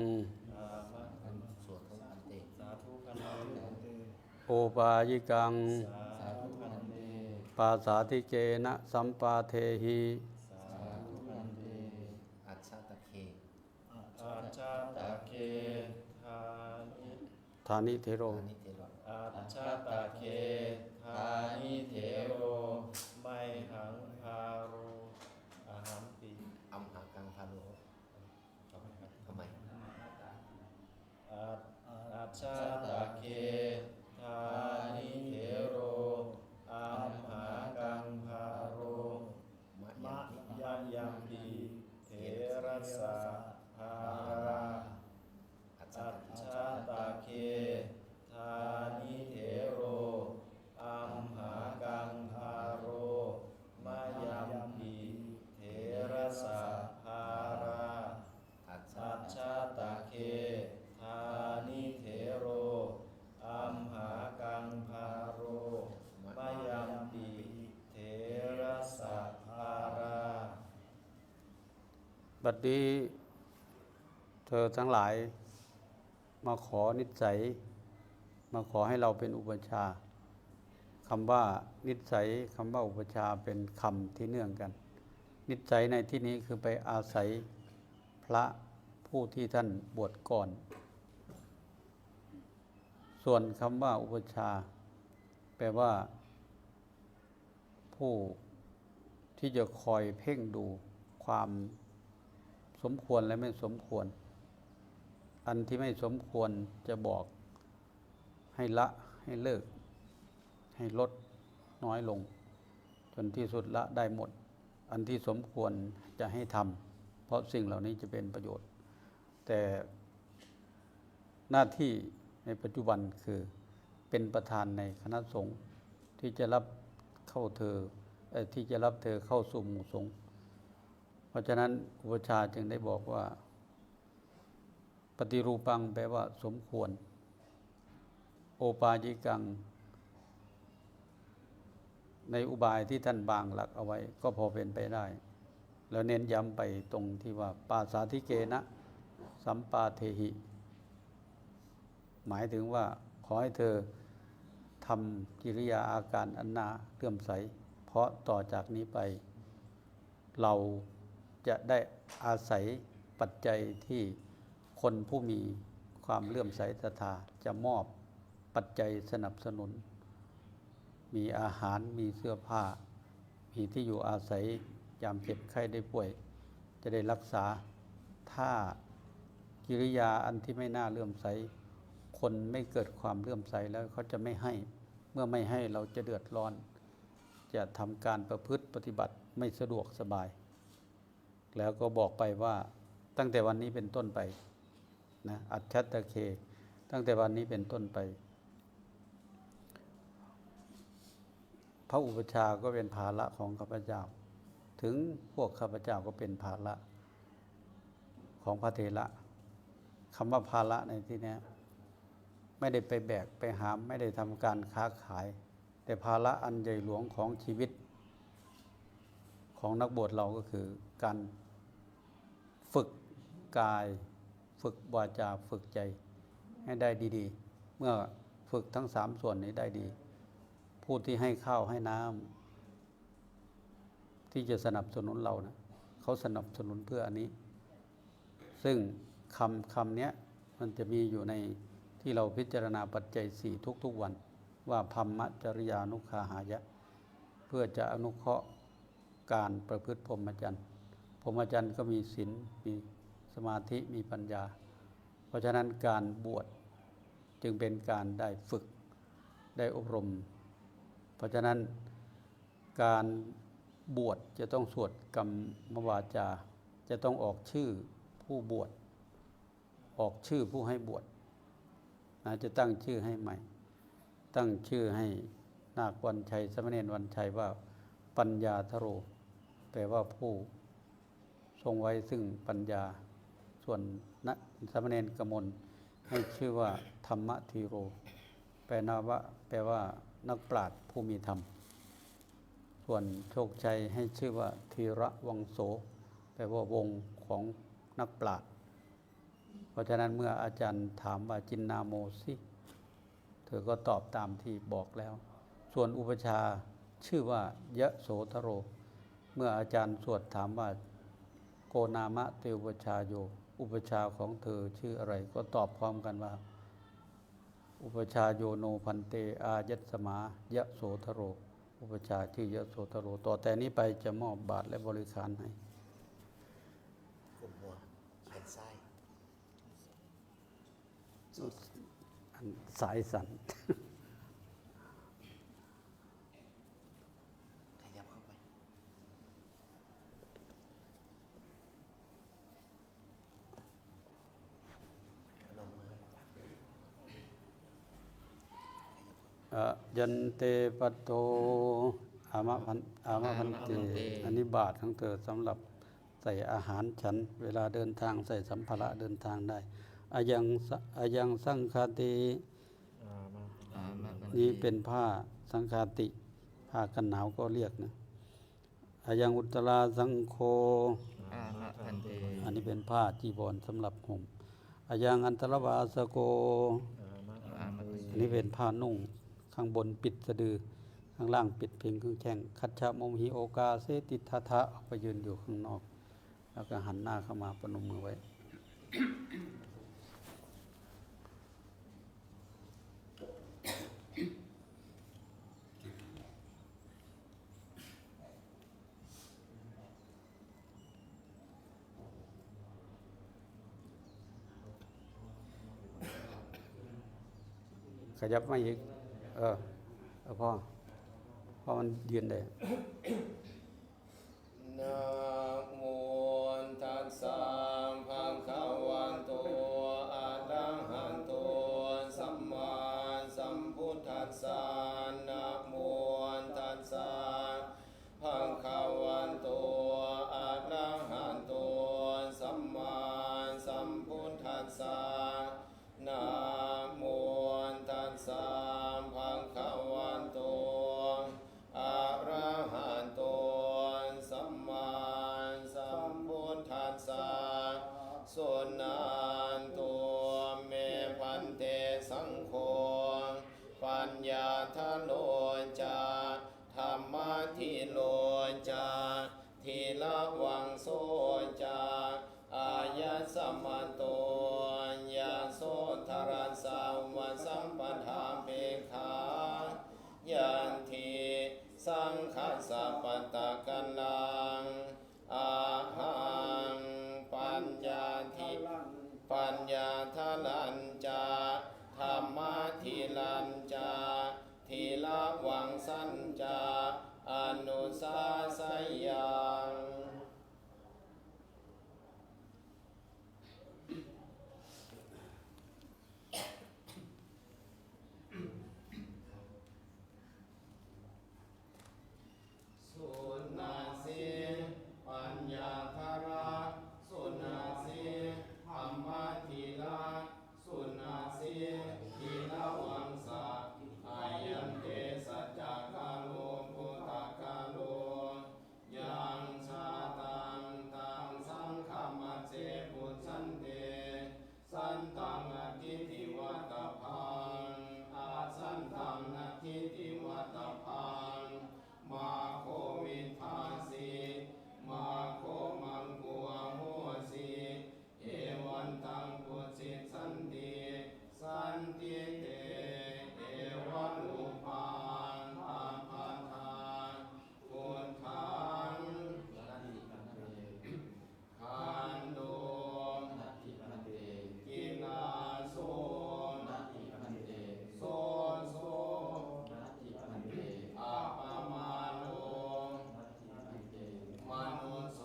อามะ สวดทุพันติ สาธุพันเต โอปายิกัง สาธุพันเต ปาสาธิเกนะสัมปาเทหิ สาธุพันเต อัจฉตะเค อาชาตะเคทานิ ธานิเทโร อานิเทโร อาชาตะเคทานิเถโรไมหังพาโรอาหัมปิ อัมหากังพาโลทำไม อาชาตะเคทานิเถโรอัมหากังพาโร มะ มะ ยัง ยัยัมปีเถระสะภารา อัจฉ อัจ ตะ ฉาตะเคทานิเถโรอัมหากังพาโรมะยัมปีเถระสะภารา อัจฉ อัจฉาตะเคทานิเถโรอัมหากังพาโรมะยัมปิเถระสะภารา บัดนี้เธอทั้งหลายมาขอนิสัย มาขอให้เราเป็นอุปชฌาย์คำว่านิสัยคำว่าอุปชฌาย์เป็นคำที่เนื่องกัน นิสัยในที่นี้คือไปอาศัยพระผู้ที่ท่านบวชก่อน ส่วนคำว่าอุปชฌาย์เป ลว่าผู้ที่จะคอยเพ่งดูความสมควรและไม่สมควร อันที่ไม่สมควรจะบอกให้ละให้เลิกให้ลดน้อยลงจนที่สุดละได้หมด อันที่สมควรจะให้ทำเพราะสิ่งเหล่านี้จะเป็นประโยชน์ แต่หน้าที่ในปัจจุบันคือเป็นประธานในคณะสงฆ์ที่จะรับเข้าเธอที่จะรับเธอเข้าสู่หมู่สงฆ์เพราะฉะนั้นอุปชฌาย์จึงได้บอกว่าปฏิรูปังแปลว่าสมควรโอปายิกังในอุบายที่ท่านบางหลักเอาไว้ก็พอเป็นไปได้แล้วเน้นย้ำไปตรงที่ว่าปาสาธิเกนะสัมปาเทหิหมายถึงว่าขอให้เธอทำกิริยาอาการอันน่าเลื่อมใสเพราะต่อจากนี้ไปเราจะได้อาศัยปัจจัยที่คนผู้มีความเลื่อมใสศรัทธาจะมอบปัจจัยสนับสนุนมีอาหารมีเสื้อผ้ามีที่อยู่อาศัยยามเจ็บไข้ได้ป่วยจะได้รักษาถ้ากิริยาอันที่ไม่น่าเลื่อมใสคนไม่เกิดความเลื่อมใสแล้วเขาจะไม่ให้เมื่อไม่ให้เราจะเดือดร้อนจะทำการประพฤติปฏิบัติไม่สะดวกสบายแล้วก็บอกไปว่าตั้งแต่วันนี้เป็นต้นไปนะอัจฉตเคตั้งแต่วันนี้เป็นต้นไปพระอุปชฌาย์ก็เป็นภาระของข้าพเจ้าถึงพวกข้าพเจ้าก็เป็นภาระของพระเถระคำว่าภาระในที่นี้ไม่ได้ไปแบกไปหามไม่ได้ทำการค้าขายแต่ภาระอันใหญ่หลวงของชีวิตของนักบวชเราก็คือการฝึกกายฝึกวาจาฝึกใจให้ได้ดีๆเมื่อฝึกทั้ง3ส่วนนี้ได้ดีผู้ที่ให้ข้าวให้น้ำที่จะสนับสนุนเรานะเขาสนับสนุนเพื่ออันนี้ซึ่งคำนี้มันจะมีอยู่ในที่เราพิจารณาปัจจัย4ทุกๆวันว่าพัมมจริยานุคาหายะเพื่อจะอนุเคราะห์การประพฤติพรหมจรรย์พรหมจรรย์ก็มีศีลมีสมาธิมีปัญญาเพราะฉะนั้นการบวชจึงเป็นการได้ฝึกได้อบรมเพราะฉะนั้นการบวชจะต้องสวดกรรมวาจาจะต้องออกชื่อผู้บวชออกชื่อผู้ให้บวชจะตั้งชื่อให้ใหม่ตั้งชื่อให้นาควันชัยสมณเณรวันชัยว่าปัญญาทโรแปลว่าผู้ทรงไว้ซึ่งปัญญาส่วนสมณเณรกมลให้ชื่อว่าธรรมธีโรแปลว่านักปราชญ์ผู้มีธรรมส่วนโชคชัยให้ชื่อว่าธีระวังโสแปลว่าวงของนักปราชญ์เพราะฉะนั้นเมื่ออาจารย์ถามว่าจินนาโมสิเธอก็ตอบตามที่บอกแล้วส่วนอุปชฌาย์ชื่อว่ายะโสธโรเมื่ออาจารย์สวดถามว่าโกนามะเตอุปชฌาโยอุปชฌาย์ของเธอชื่ออะไรก็ตอบพร้อมกันว่าอุปชฌาโยโนพันเตอายัสมายะโสธโรอุปชฌาย์ชื่อยะโสธโรต่อแต่นี้ไปจะมอบบาตรและบริการให้กลุ่มหัวแขนซ้าย สายสัน ขยับเข้าไปลงมือ ยันเตปัตโตอามะพันเตอันนี้บาทของเธอสำหรับใส่อาหารฉันเวลาเดินทางใส่สัมภาระเดินทางได้อายังสังฆาตินี่เป็นผ้าสังฆาติผ้ากันหนาวก็เรียกนะอายังอุตราสังโฆอันนี้เป็นผ้าจีวรสำหรับห่มอายังอันตรวาสโกอันนี้เป็นผ้านุ่งข้างบนปิดสะดือข้างล่างปิดเพียงครึ่งแข้งคัจฉโมหิโอกาเสติทธะออกไปยืนอยู่ข้างนอกแล้วก็หันหน้าเข้ามาประนมมือไว้ ขยับมาอีกพ่อมันยืนได้ นะโมตัสสะภะคะวะโตอะระหะโตสัมมาสัมพุทธัสสะนะโมตัสสะภะคะวะโตอะระหะโตสัมมาสัมพุทธัสสะนะโมตัสสะภะคะวะโตอะระหะโตสัมมาสัมพุทธัสสะสุนันตุเมพันเตสังโฆปัญญาทะโลจาธรรมะทิโลจาทีละวังโสจาอายะสัมมันโตยาโสธรัสสาวะสัมปทาเปขายันทีสังฆสัพพตะกันลังอาหังปัญญาทลันจาธรรมะทิลันจาทีละวังสัญจาอนุสาสยัง สุนาสีปัญญาธาระสุนาสีธรรมทีละสุนาสีทีละวังสะอายันเตสัจจกาโลพุทธกาโลยังชาตังตังสังฆมัจเจปุสันเตสันตังอทิติวัตพังอาสันตังอทิติวัตพังมาโควิภาสีมาโคมังกัวโหสีเอวันตังปุจิสันติสันติเตเอวันอุปังอาภาทานพุทธังนัตถิพันเตขันโดนัตถิพันเตกิลาโสนัตถิพันเตโสโสนัตถิพันเตอาปามาโนนัตถิพันเตมนุโส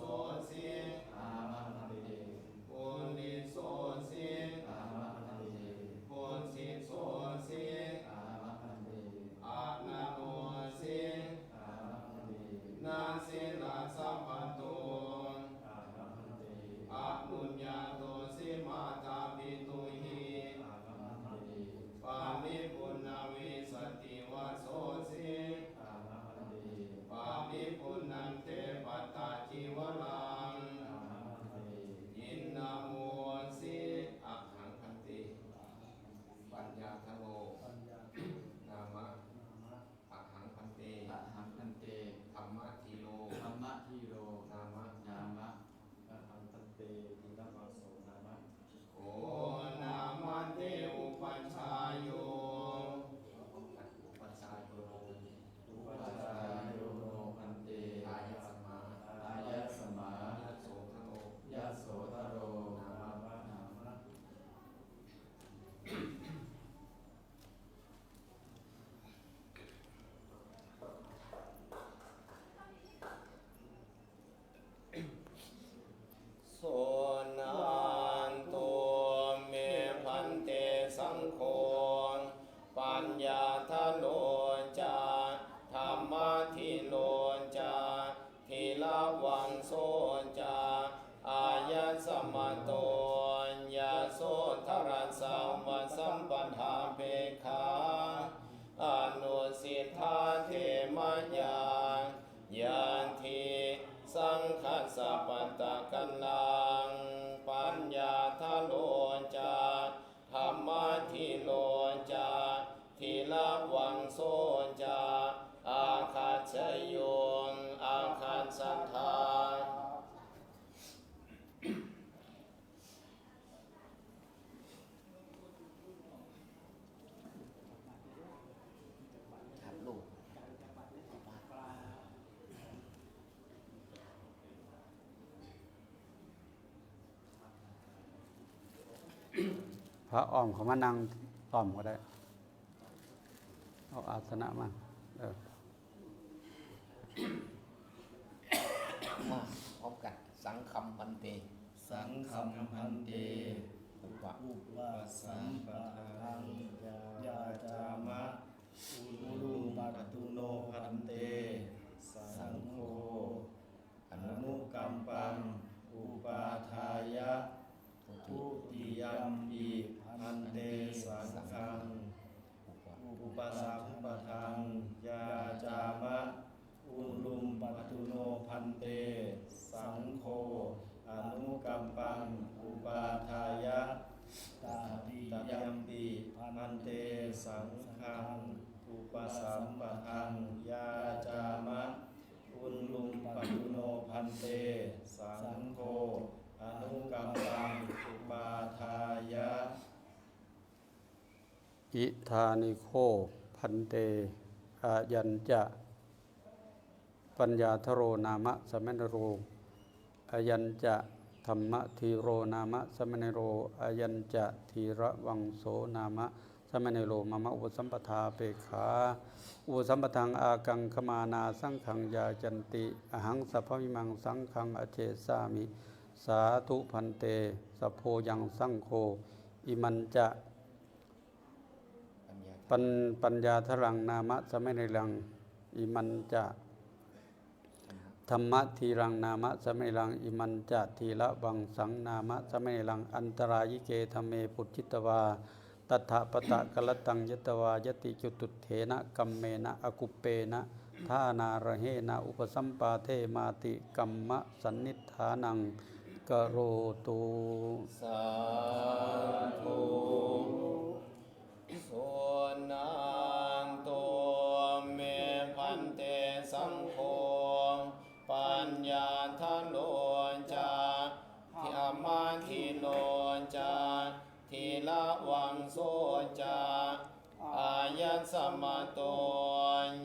สิอามาพันเตปุริโสสิอามาพันเตปุสิโสสิอามาพันเตอานาโนสิอามาพันเตนาสิลาสัพพโตอามาพันเตอานุญญาโตสิมาตาปิตุหิอามาพันเตปาลิปุณณวิสติวัสโสสิอามาพันเตปาลิปุณณันเตปัตตาจิวลังอามาพันเตอินนาโมสิอะหังพันเตปัญญาทโลนามะอะหังพันเตอะหังพันเตธรรมะทีโลธรรมะทีโลนามะอะหังพันเตทีละวาโสนามะโอนามันเตอุปัชฌายโยอุปัชฌายโยอุปัชฌายโยพันเตอายะสมาอายะสมายะโสทโรนามะโสนันตุเมพันเตสังโฆปัญญาทะโลจาธรรมะทิโลจาทีละวังโสจาอายะสมมโตยาโสธรัสสาวะสัมปทาเปขาอนุสิทธาเทมยังยันทีสังฆสัพพตะกันลังปัญญาทะโลจาธรรมะทิโลจาทีละวังโสจาอาคาชโยงอาคาสัทธาครับลูก พระอ้อมเขามานั่งต้อมก็ได้ เอาอาสนะมามาพร้อมกันสังคัมพันเต สังฆัมพันเต อุปะ อุปสัมปทังยาจามะอุลุปัตตุโนพันเต สังโฆอนุกัมปัง อุปาทายะ ทุติยัมปิพันเต สังฆัง อุปสัมปทังยาจามะอุลุมปัตตุโนพันเต สังโฆอนุกัมปัง อุปาทายะตาติยัมปิพันเต สังฆัง อุปสัมปทังยาจามะอุลุมปัตตุโนพันเต สังโฆอนุกัมปัง อุปาทายะ อิธานิโคพันเตอายัญจะปัญญาทโรนามะสมณโรอายัญจะธรรมทีโรนามะสมณโรอายัญจะทีระวังโสนามะสมณโรมะมะอุปสัมปทาเปขาอุปสัมปทังอากังขมานาสังขังยาจันติอหังสัพพวิมังสังขังอเจสามิสาธุพันเตสัพโพยังสังโฆอิมันจะปัญญาทรังนามะสมัยในรังอิมันจะธรรมะทีรังนามะสมัยรังอิมันจะทีละวังสังนามะสมัยรังอันตรายิเกธรรมเมปุจิตวาตัทธปตะกลตังยตวายติจุตุเถนะกัมเมนะอกุปเปนะทานาระเหนะอุปสัมปาเทมาติกัมมะสันนิฐานังกโรตุ สาธุโสนันโตเมพันเตสังโฆปัญญาทโลจาทิอมาทิโลจาทีละวังโสจาอายัสสมะโต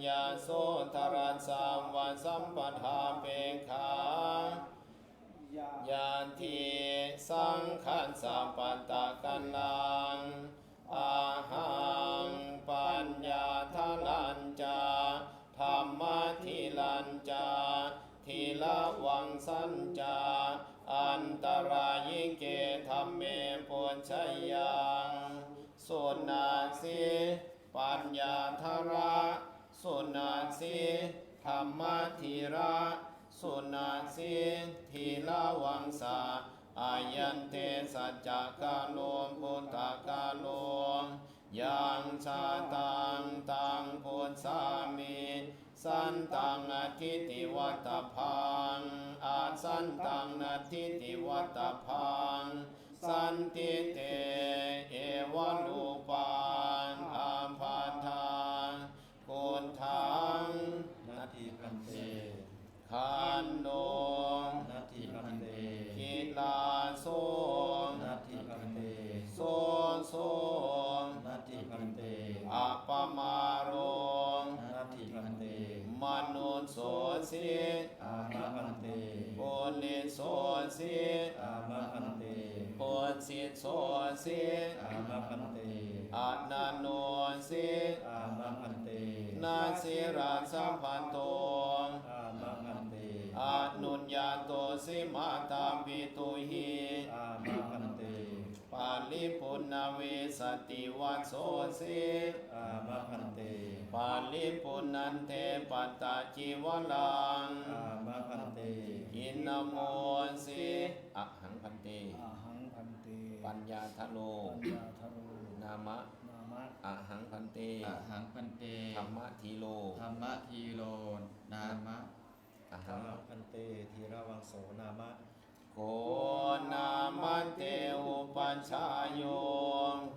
ยาโสทรัสสะวะสัมปทาเปขายานทีสังขันสัพพตะกันลังอาหังปัญญาทลัญจาธรรมทิลัญจาทีละวังสัญจาอันตรายิเกธรรมเมปุญชยังสุนาสีปัญญาทระสุนาสีธรรมทิระสุนาสีทีละวังสาอายันเตสัจจกาโลพุทธกาโลยังชาตังตังพุทธามิสันตังอธิติวัตพังอาสันตังอธิติวัตพังสันติเตเอวลูปันอาภาทังกุณทังนาทีพันเตขันโนนาทีพันเตกิลาโสนาทีพันเตโสโสนาทีพันเตอัปปมาโรนาทีพันเตมนุโสสิอามาพันเตปุลิโสสิอามาพันเตปุสิโสสิอามาพันเตอานาโนสิอามาพันเตนาสิราสัมพันโตอามาพันเตอานุญญาโตสิมาตามปิตุหิอามาพันเตปาลิปุณเวสติวัสโสสิอามาพันเตปาลิปุณันเทปัตตาจิวลังอามาพันเตอินโมสิอะหังพันเตอะหังพันเตปัญญาทโลนามะอะหังพันเตอะหังพันเตธรรมะทีโลธรรมะทีโลนามะอะหังพันเตทีระวังโสนามะโกนามันเตอุปัชฌายโย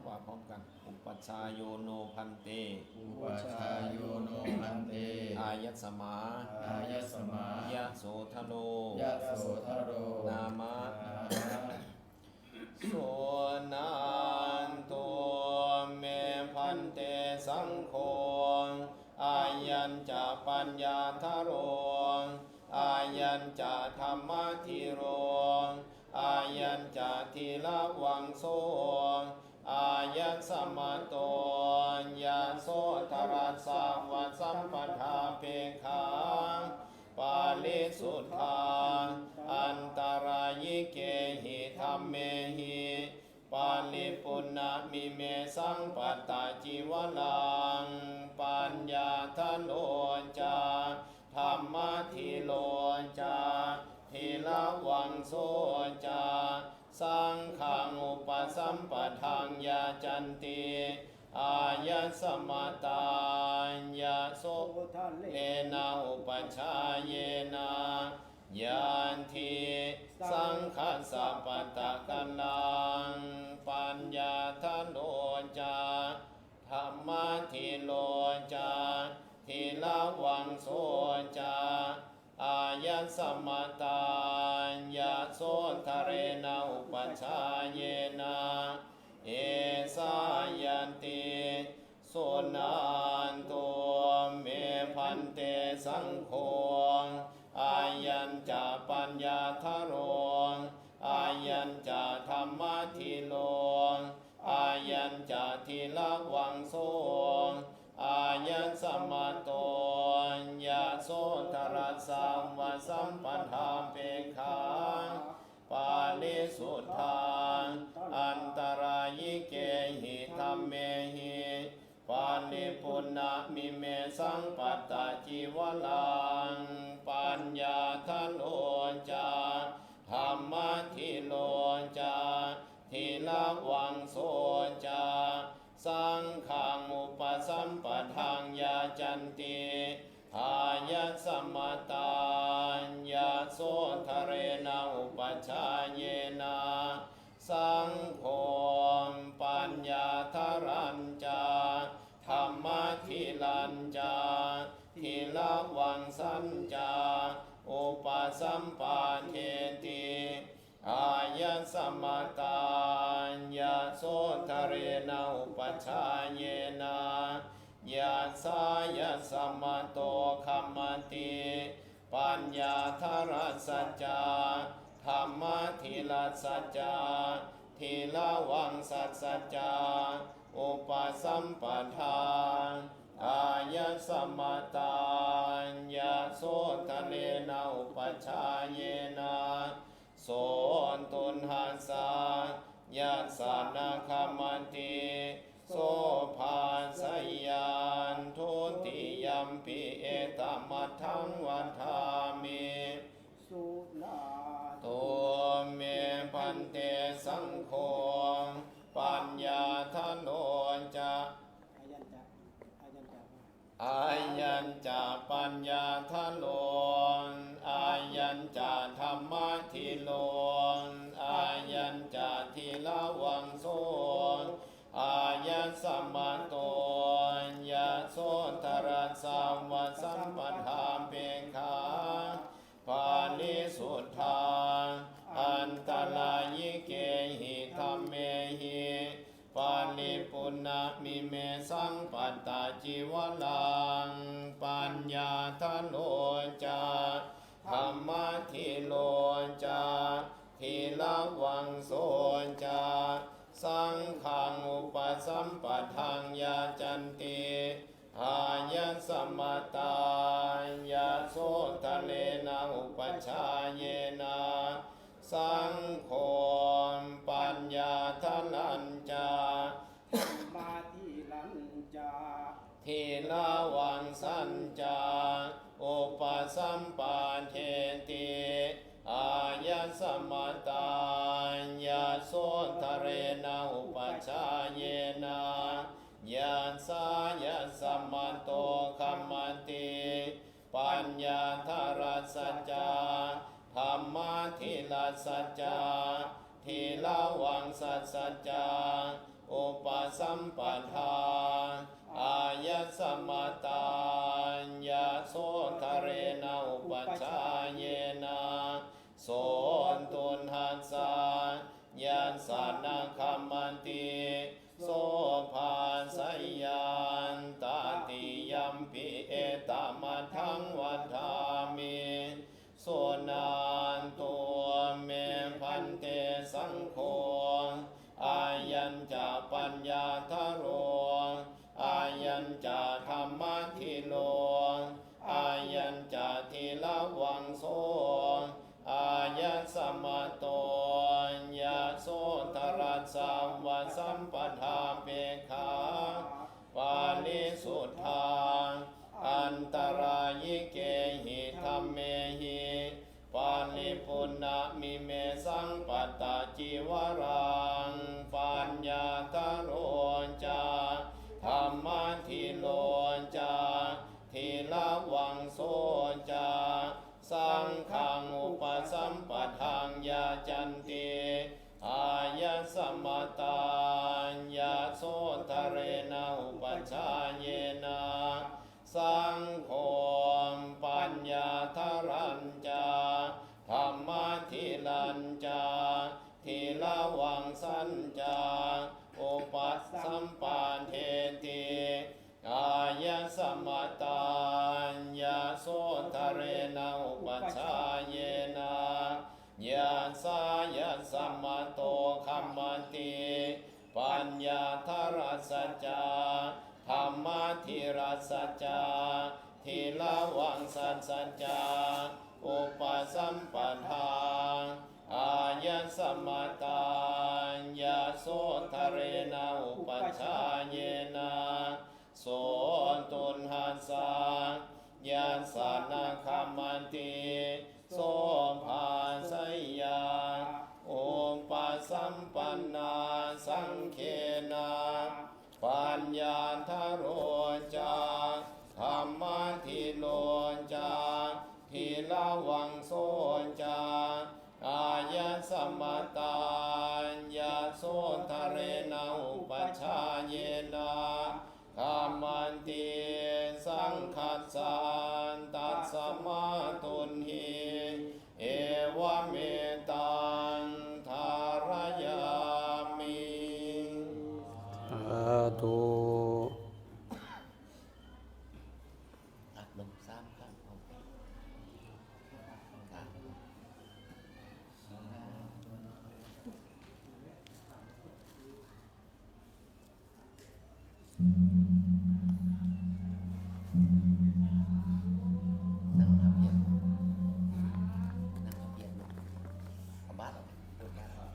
ว่าพร้อมกันอุปัชฌายโยโนพันเตอุปัชฌายโยโนพันเตอายัสสมาอายัสสมายะโสทโลยะโสทโรนามะโสนันโตเมพันเตสังโฆอายัญจะปัญญาทโรอายัญจะธรรมทิโรอายัญจะทีละวังโส อายัสสมะโตยาโสธรัสสะวัสสัมปทาเพขังปาลิสุทธาอันตรายิเกหิธัมเมหิปาลิปุณณมิเมสังปัตตาจิวลังปัญญาทโนจาธรรมทิโลจาทิละวังโสจาสังฆังอุปสัมปทังยาจันติอายัสสมตายาโสเลนะอุปชาเยนะยันทิสังฆสัพพตะกันลังปัญญาทโนจาธรรมทิโลจาทิละวังโสจาอายัสสมตายาโสทะเรนะอุปชาเยนะเอสายันติสุนันตัวเมพันเตสังโฆอายัญจาปัญญาทโรอายัญจาธรรมทิโลอายัญจาทิละวังโสอายัสสมะโตยาโสธรัสสะวัสสัมปทาเพขังปาลิสุทธาอันตรายิเกหิธัมเมหิปาลิปุณณมิเมสังปัตตาจิวลังปัญญาทโนจาธรรมทิโลจาทิละวังโสจาสังฆังอุปสัมปทังยาจันติอายัสสมตายาโสทะเรนะอุปชาเยนะสังโฆปัญญาทรัญจาธรรมทิลัญจาทิละวังสัญจาอุปสัมปาเทติอายัสสมตายาโสทะเรนะอุปชาเยนะยาสายัสสมโตคัมมติปัญญาทรัสสัจจาธรรมทิลัสสัจจาทิละวังสัจสัจจาอุปสัมปทาอายัสสมตายาโสทะเรนะอุปชาเยนะโสตุนหัสสะยัสสะนะคัมมันติโสภาสยานทุติยัมปิเอตัมมัทธังวัฏฐามิ สุนาตัวเมพันเตสังโฆปัญญาทโนจะ อายัญจาอายัญจา อายัญจาปัญญาทโลอายัญจาธรรมทิโลอายัญจาทิละวังโสอายัสสมะโตยาโสธรัสสะวัสสัมปทาเพขังปาลิสุทธาอันตรายิเกหิธัมเมหิปาลิปุณณมิเมสังปัตตาจิวลังปัญญาทโนจาธรรมทิโลจาทิละวังโสจาสังฆังอุปสัมปทังยาจันติอายัสสมตายาโสทะเลนะอุปชาเยนะสังโฆปัญญาทลัญจา มาที่ลัญจา ทีละวังสัญจาอุปสัมปาเทติอายัสสมตายาโสทะเรนะอุปชาเยนะยาสายัสสมโตคัมมติปัญญาทรัสสัจจาธรรมทิลัสสัจจาทิละวังสัจสัจจาอุปสัมปทาอายัสสมตายาโสทะเรนะอุปชาเยนะโสตุนหัสสะยัสสะนะคัมมันติโสภาสยานตติยัมปิเอตัมมัทธังวัฏฐามิโสนันตัวเมพันเตสังโฆอายัญจาปัญ โตยะโสตรัสสัมวสัมปทาเปขาปาลิสุทธาอันตรายิเกหิธัมเมหิปาลิปุณณมิเมสังปัตตจิวรังปัญญาทโรจาธรรมทิโลจาทิละวังโสจาสังฆังอุปสัมปทังยาจันติอายะสมตายะโสทะเรนะอุปชาเยนะสังโฆปัญญาทรัญจาธรรมทิลัญจาทิละวังสัญจาอุปสัมปันเทติอายะสมตายะโสทะเรนะอุปชาเยนะยะสายะสัมมโตคัมมติปัญญาทรัสสจาธรรมทิรัสสจาทิละวังสัจจาอุปสัมปทาอายะสมตายะโสทะเรนะอุปชาเยนะโสตุนหัสสะยัสสนะคัมมันติโสภาสยาอุปสัมปันนาสังเขนะปัญญาทโรจาธรรมทิโลจาทิละวังโสจาอายะสมตายะโสทะเรนะอุปชาเยนะคัมมันติสังคัสสันตัสสมาตุนหิเอวเมตังทารยามิสาธุ อัดลมสามครั้งพร้อมกันนั่งทำเพียรนั่งทำเพียรเอาบ้านออกเปิดบ้านออก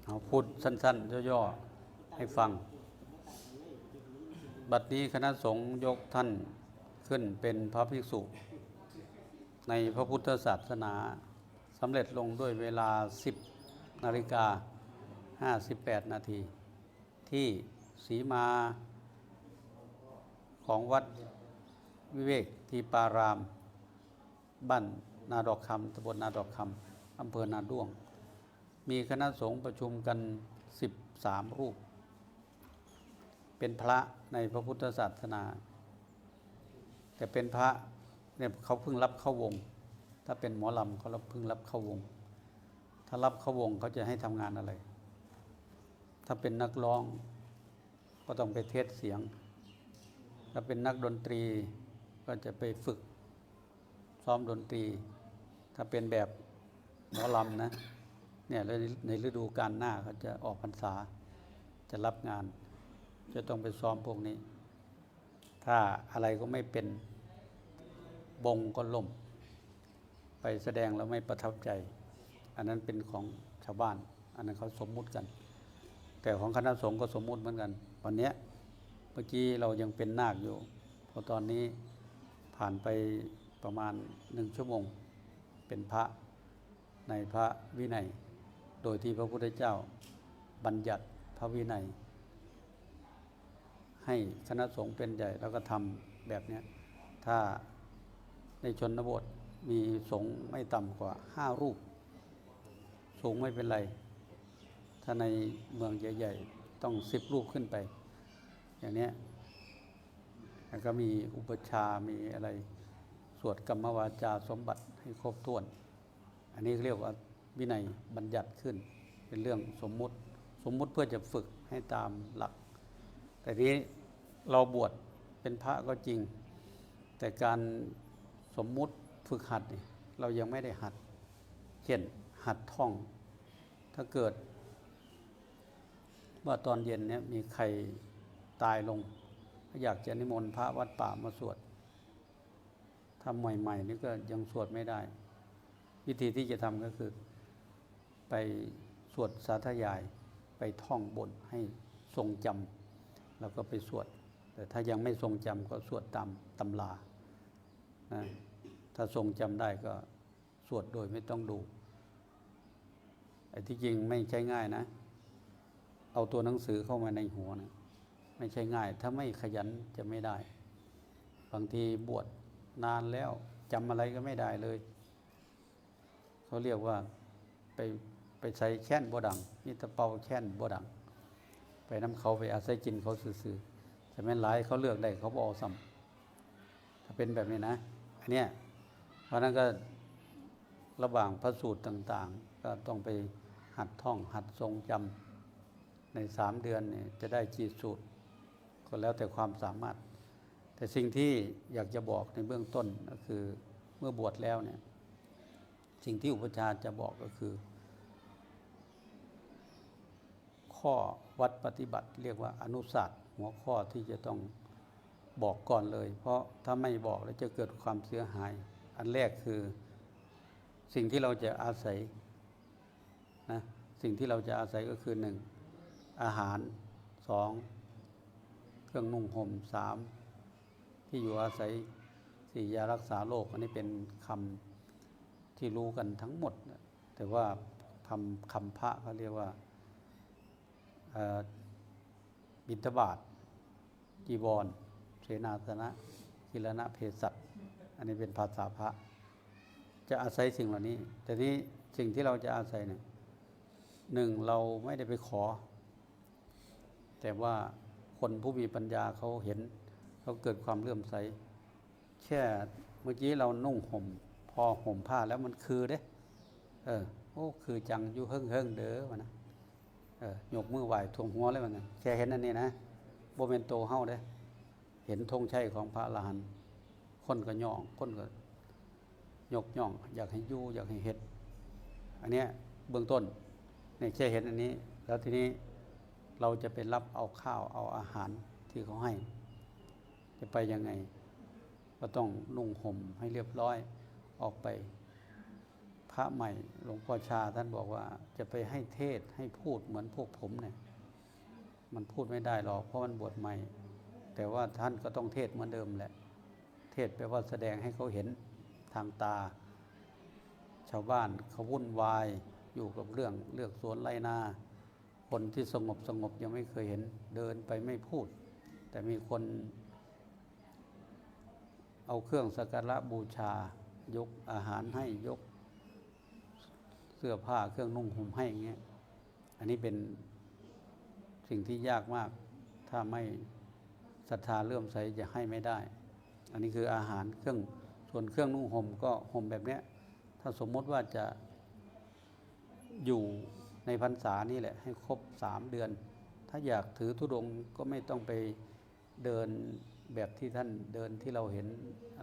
เอาพูดสั้นๆย่อๆให้ฟัง บัดนี้คณะสงฆ์ยกท่านขึ้นเป็นพระภิกษุในพระพุทธศาสนาสำเร็จลงด้วยเวลา 10:58 นาทีที่สีมาของวัดวิเวกทีปารามบ้านนาดอกคำตำบลนาดอกคำอำเภอนาด้วงมีคณะสงฆ์ประชุมกัน13 รูปเป็นพระในพระพุทธศาสนาแต่เป็นพระเนี่ยเขาเพิ่งรับเข้าวงถ้าเป็นหมอลำเขาเพิ่งรับเข้าวงถ้ารับเข้าวงเขาจะให้ทำงานอะไรถ้าเป็นนักร้องก็ต้องไปเทสเสียงถ้าเป็นนักดนตรีก็จะไปฝึกซ้อมดนตรีถ้าเป็นแบบหมอลำนะเนี่ยในฤดูกาลหน้าเขาจะออกพรรษาจะรับงานจะต้องไปซ้อมพวกนี้ถ้าอะไรก็ไม่เป็นวงก็ล่มไปแสดงแล้วไม่ประทับใจอันนั้นเป็นของชาวบ้านอันนั้นเขาสมมุติกันแต่ของคณะสงฆ์ก็สมมุติเหมือนกันวันนี้เมื่อกี้เรายังเป็นนาคอยู่พอตอนนี้ผ่านไปประมาณ1 ชั่วโมงเป็นพระในพระวินัยโดยที่พระพุทธเจ้าบัญญัติพระวินัยให้คณะสงฆ์เป็นใหญ่แล้วก็ทำแบบนี้ถ้าในชนบทมีสงฆ์ไม่ต่ำกว่า5 รูปสูงไม่เป็นไรถ้าในเมืองใหญ่ๆต้อง10 รูปขึ้นไปอย่างนี้แล้วก็มีอุปชามีอะไรสวดกรรมวาจาสมบัติให้ครบถ้วนอันนี้เรียกว่าวินัยบัญญัติขึ้นเป็นเรื่องสมมุติเพื่อจะฝึกให้ตามหลัก แต่นี้เราบวชเป็นพระก็จริง แต่การสมมุติฝึกหัดนี่เรายังไม่ได้หัดเช่นหัดท่อง ถ้าเกิดว่าตอนเย็นเนี่ยมีใครตายลงอยากจะนิมนต์พระวัดป่ามาสวดทำใหม่ๆนี่ก็ยังสวดไม่ได้ วิธีที่จะทำก็คือไปสวดสาธยายไปท่องบนให้ทรงจำแล้วก็ไปสวด แต่ถ้ายังไม่ทรงจำก็สวดตามตำรานะถ้าทรงจำได้ก็สวดโดยไม่ต้องดูไอ้ที่จริงไม่ใช่ง่ายนะเอาตัวหนังสือเข้ามาในหัวนะไม่ใช่ง่ายถ้าไม่ขยันจะไม่ได้บางทีบวชนานแล้วจำอะไรก็ไม่ได้เลยเขาเรียกว่าไปใส่แช่นบ่ดังนี่ตะเปาแช่นบ่ดังไปน้ำเขาไปอาศัยกินเขาซื่อๆแต่แม่นหลายเขาเลือกได้เขาบอกซ้ำถ้าเป็นแบบนี้นะอันเนี้ยเพราะนั้นก็ระหว่างพระสูตรต่างๆก็ต้องไปหัดท่องหัดทรงจำใน3 เดือนเนี่ยจะได้กี่สูตรก็แล้วแต่ความสามารถแต่สิ่งที่อยากจะบอกในเบื้องต้นก็คือเมื่อบวชแล้วเนี่ยสิ่งที่อุปชฌาย์จะบอกก็คือข้อวัดปฏิบัติเรียกว่าอนุศาสตร์หัวข้อที่จะต้องบอกก่อนเลยเพราะถ้าไม่บอกแล้วจะเกิดความเสียหายอันแรกคือสิ่งที่เราจะอาศัยนะสิ่งที่เราจะอาศัยก็คือ1อาหาร2เครื่องนุ่งห่ม3ที่อยู่อาศัย4ยารักษาโรคอันนี้เป็นคำที่รู้กันทั้งหมดแต่ว่าคำพระเขาเรียกว่าบิณฑบาตจีวรเสนาสนะกิรณะเภสัชอันนี้เป็นภาษาพระจะอาศัยสิ่งเหล่านี้แต่นี้สิ่งที่เราจะอาศัยเนี่ย1เราไม่ได้ไปขอแต่ว่าคนผู้มีปัญญาเขาเห็นเขาเกิดความเลื่อมใสแค่เมื่อกี้เรานุ่งห่มพอห่มผ้าแล้วมันคือเด้โอ้คือจังอยู่เฮิงเด้อวะนะยกมือไหว้ท่วมหัวเลยว่างั้นแค่เห็นอันนี้นะบ่เป็นโตเฮาเด้เห็นธงชัยของพระอรหันต์คนก็ย่องคนก็ยกย่องอยากให้อยู่อยากให้เฮ็ดอันเนี้ยเบื้องต้นเนี่ยแค่เห็นอันนี้แล้วทีนี้เราจะไปรับเอาข้าวเอาอาหารที่เขาให้จะไปยังไงก็ต้องนุ่งห่มให้เรียบร้อยออกไปพระใหม่หลวงพ่อชาท่านบอกว่าจะไปให้เทศให้พูดเหมือนพวกผมเนี่ยมันพูดไม่ได้หรอกเพราะมันบวชใหม่แต่ว่าท่านก็ต้องเทศเหมือนเดิมแหละเทศแปลว่าแสดงให้เขาเห็นทางตาชาวบ้านเขาวุ่นวายอยู่กับเรื่องเลือกสวนไรนาคนที่สงบยังไม่เคยเห็นเดินไปไม่พูดแต่มีคนเอาเครื่องสักการะบูชายกอาหารให้ยกเสื้อผ้าเครื่องนุ่งห่มให้อย่างเงี้ยอันนี้เป็นสิ่งที่ยากมากถ้าไม่ศรัทธาเลื่อมใสจะให้ไม่ได้อันนี้คืออาหารส่วนเครื่องนุ่งห่มก็ห่มแบบเนี้ยถ้าสมมติว่าจะอยู่ในพรรษานี่แหละให้ครบ3 เดือนถ้าอยากถือธุดงค์ก็ไม่ต้องไปเดินแบบที่ท่านเดินที่เราเห็น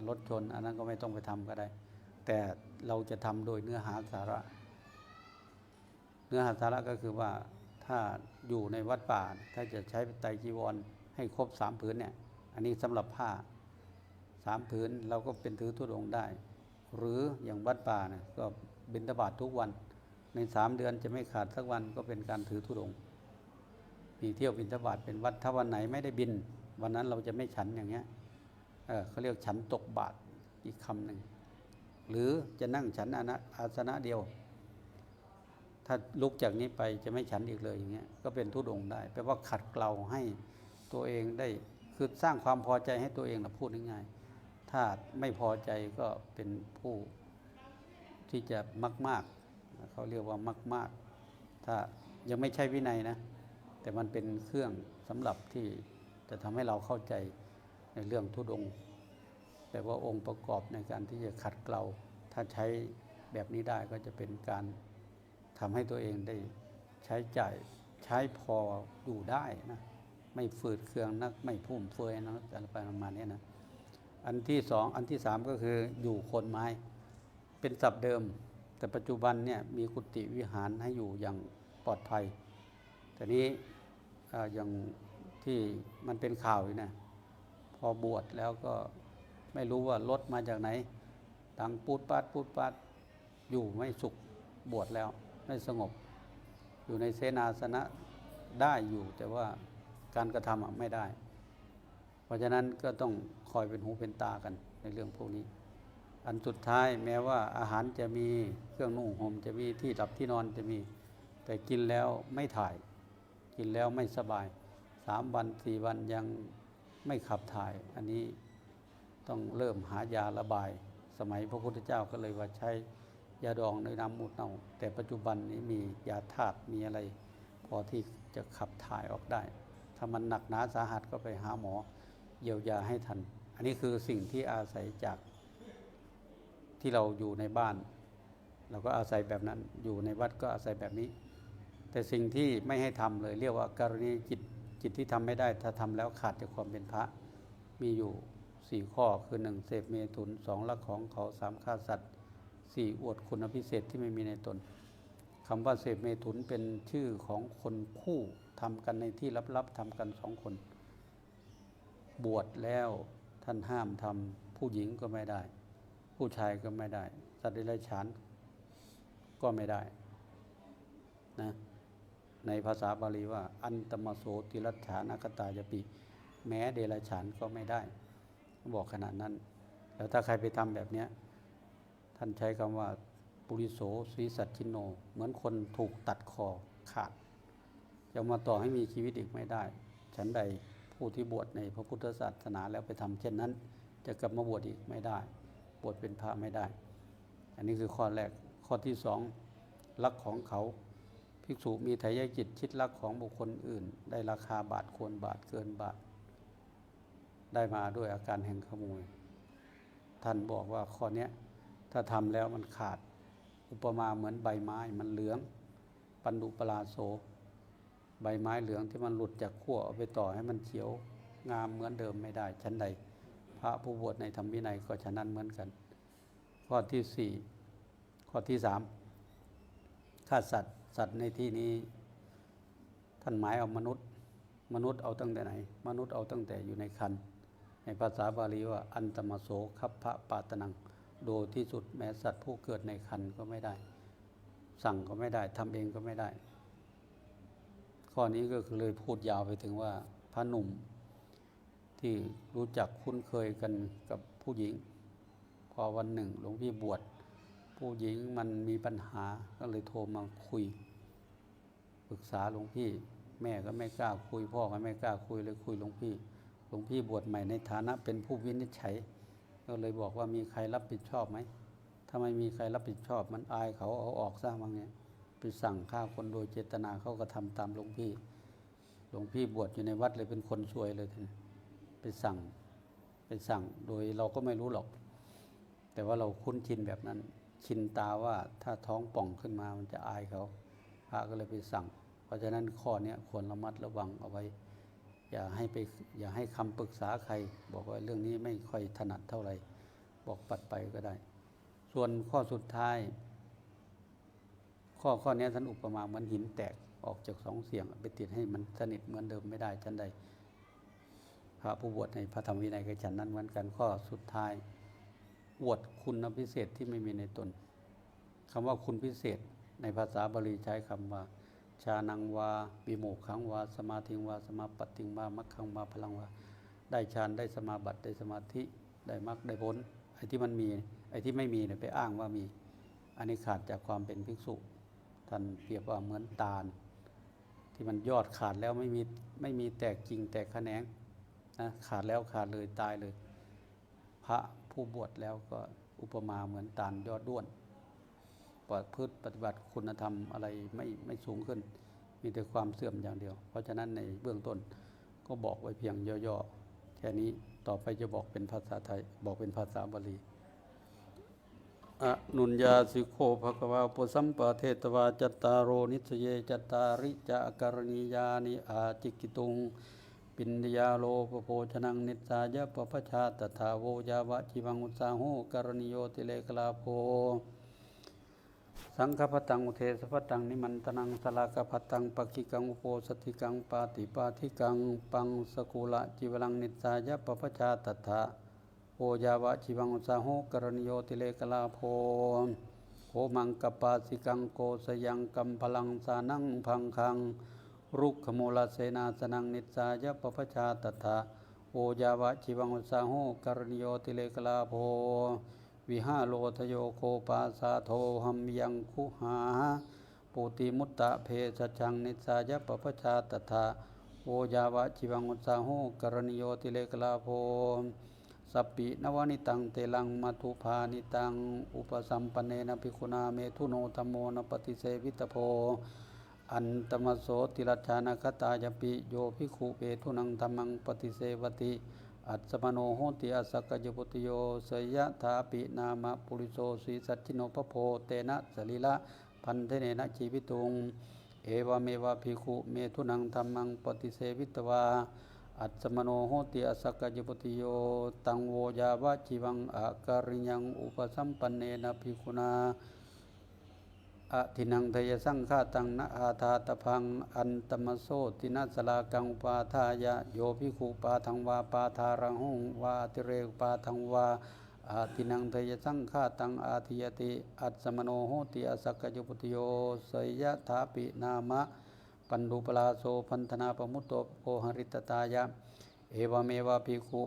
รถชนอันนั้นก็ไม่ต้องไปทำก็ได้แต่เราจะทำโดยเนื้อหาสาระก็คือว่าถ้าอยู่ในวัดป่าถ้าจะใช้ไตรจีวรให้ครบ3 ผืนเนี่ยอันนี้สำหรับผ้า3 ผืนเราก็เป็นถือธุดงค์ได้หรืออย่างวัดป่าเนี่ยก็บิณฑบาตทุกวันใน3 เดือนจะไม่ขาดสักวันก็เป็นการถือธุดงค์มีเที่ยวบิณฑบาตเป็นวัดถ้าวันไหนไม่ได้บินวันนั้นเราจะไม่ฉันอย่างเงี้ยเขาเรียกฉันตกบาตรอีกคำหนึ่งหรือจะนั่งฉันอาสนะเดียวถ้าลุกจากนี้ไปจะไม่ฉันอีกเลยอย่างเงี้ยก็เป็นธุดงค์ได้แปลว่าขัดเกลาให้ตัวเองได้คือสร้างความพอใจให้ตัวเองนะพูดง่ายๆถ้าไม่พอใจก็เป็นผู้ที่จะมากเขาเรียกว่ามากถ้ายังไม่ใช่วินัยนะแต่มันเป็นเครื่องสำหรับที่จะทำให้เราเข้าใจในเรื่องธุดงค์แต่ว่าองค์ประกอบในการที่จะขัดเกลาถ้าใช้แบบนี้ได้ก็จะเป็นการทำให้ตัวเองได้ใช้จ่ายใช้พออยู่ได้นะ ไม่ฝืดเคืองนักไม่พุ่มเฟือยนะอะไรประมาณนี้นะอันที่สองอันที่สามก็คืออยู่โคนไม้เป็นศัพท์เดิมแต่ปัจจุบันเนี่ยมีกุฏิวิหารให้อยู่อย่างปลอดภัยแต่นี้อย่างที่มันเป็นข่าวอยู่นะพอบวชแล้วก็ไม่รู้ว่ารถมาจากไหนดังปูดปัดปูดปัดอยู่ไม่สุขบวชแล้วไม่สงบอยู่ในเสนาสนะได้อยู่แต่ว่าการกระทำไม่ได้ เพราะฉะนั้นก็ต้องคอยเป็นหูเป็นตากันในเรื่องพวกนี้อันสุดท้ายแม้ว่าอาหารจะมีเครื่องนุ่งห่มจะมีที่หลับที่นอนจะมีแต่กินแล้วไม่ถ่ายกินแล้วไม่สบาย3 วัน4 วันยังไม่ขับถ่ายอันนี้ต้องเริ่มหายาระบายสมัยพระพุทธเจ้าก็เลยว่าใช้ยาดองในน้ำมูดเน่าแต่ปัจจุบันนี้มียาธาตุมีอะไรพอที่จะขับถ่ายออกได้ถ้ามันหนักหนาสาหัสก็ไปหาหมอเยียวยาให้ทันอันนี้คือสิ่งที่อาศัยจากที่เราอยู่ในบ้านเราก็อาศัยแบบนั้นอยู่ในวัดก็อาศัยแบบนี้แต่สิ่งที่ไม่ให้ทำเลยเรียกว่าการณีจิตที่ทำไม่ได้ถ้าทำแล้วขาดจากความเป็นพระมีอยู่4 ข้อคือ1เสพเมถุน2ลักของเขา3ฆ่าสัตว์4อวดคุณพิเศษที่ไม่มีในตนคำว่าเสพเมถุนเป็นชื่อของคนคู่ทำกันในที่ลับๆทำกัน2 คนบวชแล้วท่านห้ามทำผู้หญิงก็ไม่ได้ผู้ชายก็ไม่ได้สัตว์เดรัจฉานก็ไม่ได้นะในภาษาบาลีว่าอันตมโสติรัจฉานากตายปิแม้เดรัจฉานก็ไม่ได้บอกขนาดนั้นแล้วถ้าใครไปทำแบบนี้ท่านใช้คำว่าปุริโสสุวิสัชชิโนเหมือนคนถูกตัดคอขาดจะมาต่อให้มีชีวิตอีกไม่ได้ฉันใดผู้ที่บวชในพระพุทธศาสนาแล้วไปทำเช่นนั้นจะกลับมาบวชอีกไม่ได้บวชเป็นพระไม่ได้อันนี้คือข้อแรกข้อที่2ลักของเขาภิกษุมีไถยจิตคิดลักของบุคคลอื่นได้ราคาบาทควรบาทเกินบาทได้มาด้วยอาการแห่งขโมยท่านบอกว่าข้อนี้ถ้าทำแล้วมันขาดอุปมาเหมือนใบไม้มันเหลืองปันดุปลาโสใบไม้เหลืองที่มันหลุดจากขั้วเอาไปต่อให้มันเขียวงามเหมือนเดิมไม่ได้ชั้นใดพระผู้บวชในธรรมวินัยก็ฉะนั้นเหมือนกันข้อที่4ข้อที่3ฆ่าสัตว์ในที่นี้ท่านหมายเอามนุษย์เอาตั้งแต่ไหนมนุษย์เอาตั้งแต่อยู่ในครรภ์ในภาษาบาลีว่าอันตมโสคัพพะปาตนังโดยที่สุดแม้สัตว์ผู้เกิดในครรภ์ก็ไม่ได้สั่งก็ไม่ได้ทำเองก็ไม่ได้ข้อนี้ก็เลยพูดยาวไปถึงว่าพระหนุ่มที่รู้จักคุ้นเคยกันกับผู้หญิงพอวันหนึ่งหลวงพี่บวชผู้หญิงมันมีปัญหาก็เลยโทรมาคุยปรึกษาหลวงพี่แม่ก็ไม่กล้าคุยพ่อก็ไม่กล้าคุยเลยคุยหลวงพี่บวชใหม่ในฐานะเป็นผู้วินิจฉัยก็เลยบอกว่ามีใครรับผิดชอบไหมถ้าไม่มีใครรับผิดชอบมันอายเขาเอาออกซะบางเนี่ยไปสั่งฆ่าคนโดยเจตนาเขาก็ทำตามหลวงพี่บวชอยู่ในวัดเลยเป็นคนซวยเลยทีนี้ไปสั่งโดยเราก็ไม่รู้หรอกแต่ว่าเราคุ้นชินแบบนั้นชินตาว่าถ้าท้องป่องขึ้นมามันจะอายเขาพระก็เลยไปสั่งเพราะฉะนั้นข้อนี้ควรระมัดระวังเอาไว้อย่าให้คำปรึกษาใครบอกว่าเรื่องนี้ไม่ค่อยถนัดเท่าไหร่บอกปัดไปก็ได้ส่วนข้อสุดท้ายข้อนี้ท่านอุปมาเหมือนหินแตกออกจาก2 เสียงไปติดให้มันสนิทเหมือนเดิมไม่ได้ชั้นใดพระผู้บวชในพระธรรมวินัยก็ฉันนั้นเหมือนกันข้อสุดท้ายอวดคุณพิเศษที่ไม่มีในตนคำว่าคุณพิเศษในภาษาบาลีใช้คำว่าชานังวาวิโมกขังวาสมาธิงวาสมาปัตติงวามัคคังวาพลังวาได้ฌานได้สมาบัติได้สมาธิได้มรรคได้ผลไอ้ที่มันมีไอ้ที่ไม่มีเนี่ยไปอ้างว่ามีอันนี้ขาดจากความเป็นภิกษุท่านเปรียบว่าเหมือนตาลที่มันยอดขาดแล้วไม่มีแตกกิ่งแตกแขนงนะขาดแล้วขาดเลยตายเลยพระผู้บวชแล้วก็อุปมาเหมือนตาลยอดด้วนปฏิบัติคุณธรรมอะไรไม่สูงขึ้นมีแต่ความเสื่อมอย่างเดียวเพราะฉะนั้นในเบื้องต้นก็บอกไว้เพียงย่อๆแค่นี้ต่อไปจะบอกเป็นภาษาไทยบอกเป็นภาษาบาลีอนุญญาสิโคภควาปุสัมปะเทตวาจัตตารโรนิสเยจัตตาริจะการณียานิอาจิกิตุง ปินยาโลปโภชนังนิสสายะปปชาตถาโวยาวะชีวังอุตสาโหกรณิโยติเลกลาโภสังฆปตังอุเทสปตังนิมันตนังสลากปตังปกิกังอุโปสถิกังปาติปาธิกังปังสกุละจิวลังนิสสายะปปชาตถาโอยาวะชีวังอุตสาโหกรณิโยติเลกลาโภโคมังกปาสิกังโกสยังกัมพลังสานังพังคังรุกขโมลเสนาสนังนิสสายะปปชาตถาโอยาวะชีวังอุตสาโหกรณิโยติเลกลาโภวิหาโลทโยโคปาสาโทหัมยังคุหาปุติมุตตะเพสจังนิสสายะปปชาตถาโอยาวะชีวังอุตสาโหกรณิโยติเลกลาโภสัปปินวานิตังเตลังมัทุภานิตังอุปสัมปเนนะภิกขุนาเมธุโนธัมโมนปฏิเสวิตโพอันตมโสติรัชฌานคตายปิโยภิกขุเปทุนังธัมมังปฏิเสวติอัตสมโนโหติอสักกจปุติโยสยะถาปินามะปุริโสสีสัจจิโนภโพเตนะสลิละพันเทเนนะชีวิตุงเอวเมวะภิกขุเมธุนังธัมมังปฏิเสวิตวาอัตสมโนโหติอสักกจปุติโยตังโวยาวะชีวังอาการิยังอุปสัมปันเนนะภิกขุนาอทินังทยสังฆาตังนะอาทาตพังอันตมโสตินัสลากังปาทายะโยภิกขุปาทังวาปาทารังหุงวาติเรกปาทังวาอาทินังทยสังฆาตังอาทิยติอัตสมโนโหติอสักกจปุติโยสยะถาปินามะปันดุปลาโสพันธนาปมุตโตโพหริตตายะเอวเมวะภิกขุ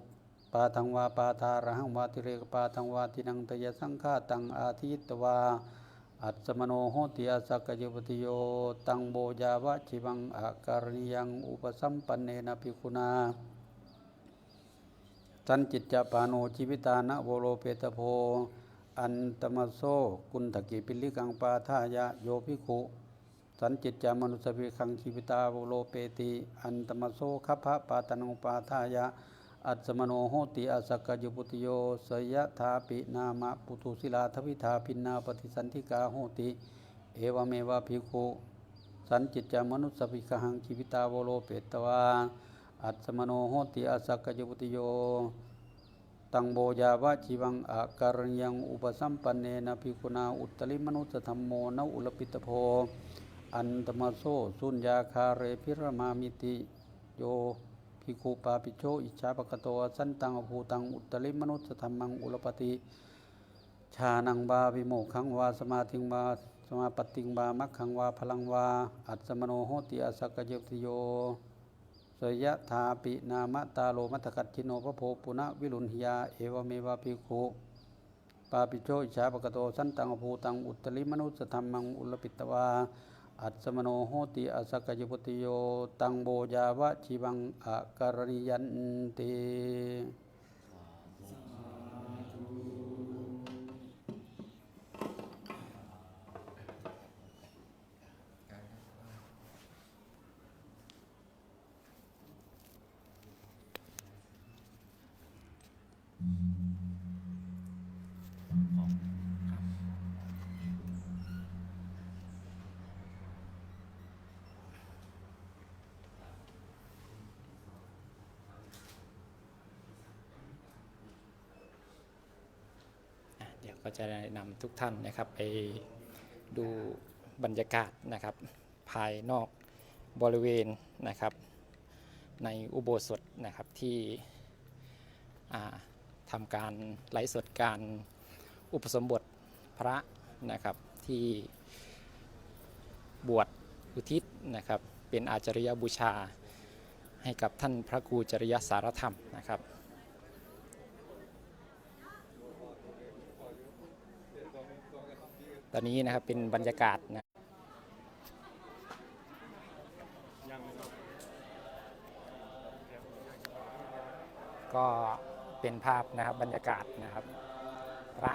ปาทังวาปาทารังวาติเรกปาทังวาทินังทยสังฆาตังอาทิตวาอัตสมโนโหติอสักกจปุติโยตังโบยาวะชีวังอาการณิยังอุปสัมปันเนนะภิกขุนาสันจิตจปาโนชีวิตานะโวโลเปตโพอันตมโสกุณฑกิปิลิกังปาทายะโยภิกขุสันจิตจามนุสภิขังชีวิตาโวโลเปติอันตมโสคัพพะปาตโนปาทายะอัตสมโนโหติอสักกจปุติโยสยะถาปินามะปุตุสิลาทวิธาพินนาปฏิสันธิกาโหติเอวเมวะภิกขุสันจิตจามนุสภิขังชีวิตาโวโลเปตวาอัตสมโนโหติอสักกจปุติโยตังโบยาวะชีวังอาการณิยังอุปสัมปันเนนะภิกขุนาอุตตริมนุสธัมโมนะอุลปิตโพอันตมโสสุญญาคาเรพิรมามิติโยภิกขุปาปิโชอิจฉาปกโตสันตังอภูตังอุตตริมนุสธัมมังอุลปติชานังบาวิโมกขังวาสมาธิงวาสมาปติงวามัคขังวาพลังวาอัตสมโนโหติอสักกจปุติโยสยะถาปินามะตาโลมัตถกัจฉิโนภโพปุณวิรุณหิยาเอวเมวะภิกขุปาปิโชอิจฉาปกโตสันตังอภูตังอุตตริมนุสธัมมังอุลปิตวาอัตสมโนโหติอสักกจปุติโยตังโบยาวะชีวังอาการณิยันติเดี๋ยวก็จะแนะนำทุกท่านนะครับไปดูบรรยากาศนะครับภายนอกบริเวณนะครับในอุโบสถนะครับที่ทำการไลฟ์สดการอุปสมบทพระนะครับที่บวชอุทิศนะครับเป็นอาจาริยบูชาให้กับท่านพระครูจริยสารธรรมนะครับตอนนี้นะครับเป็นบรรยากาศนะก็เป็นภาพนะครับบรรยากาศนะครับพระ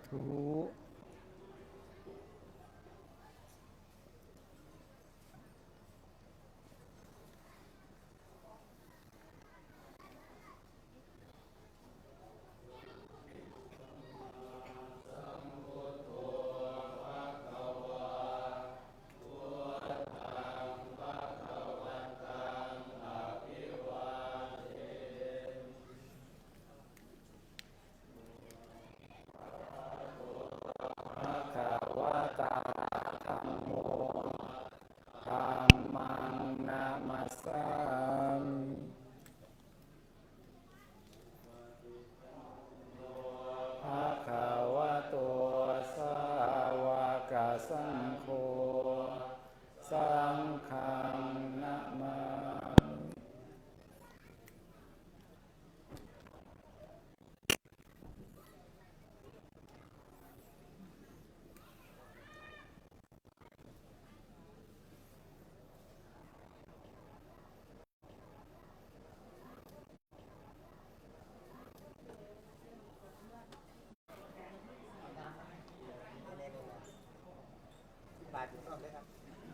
ธุสังโฆสังฆังนะมา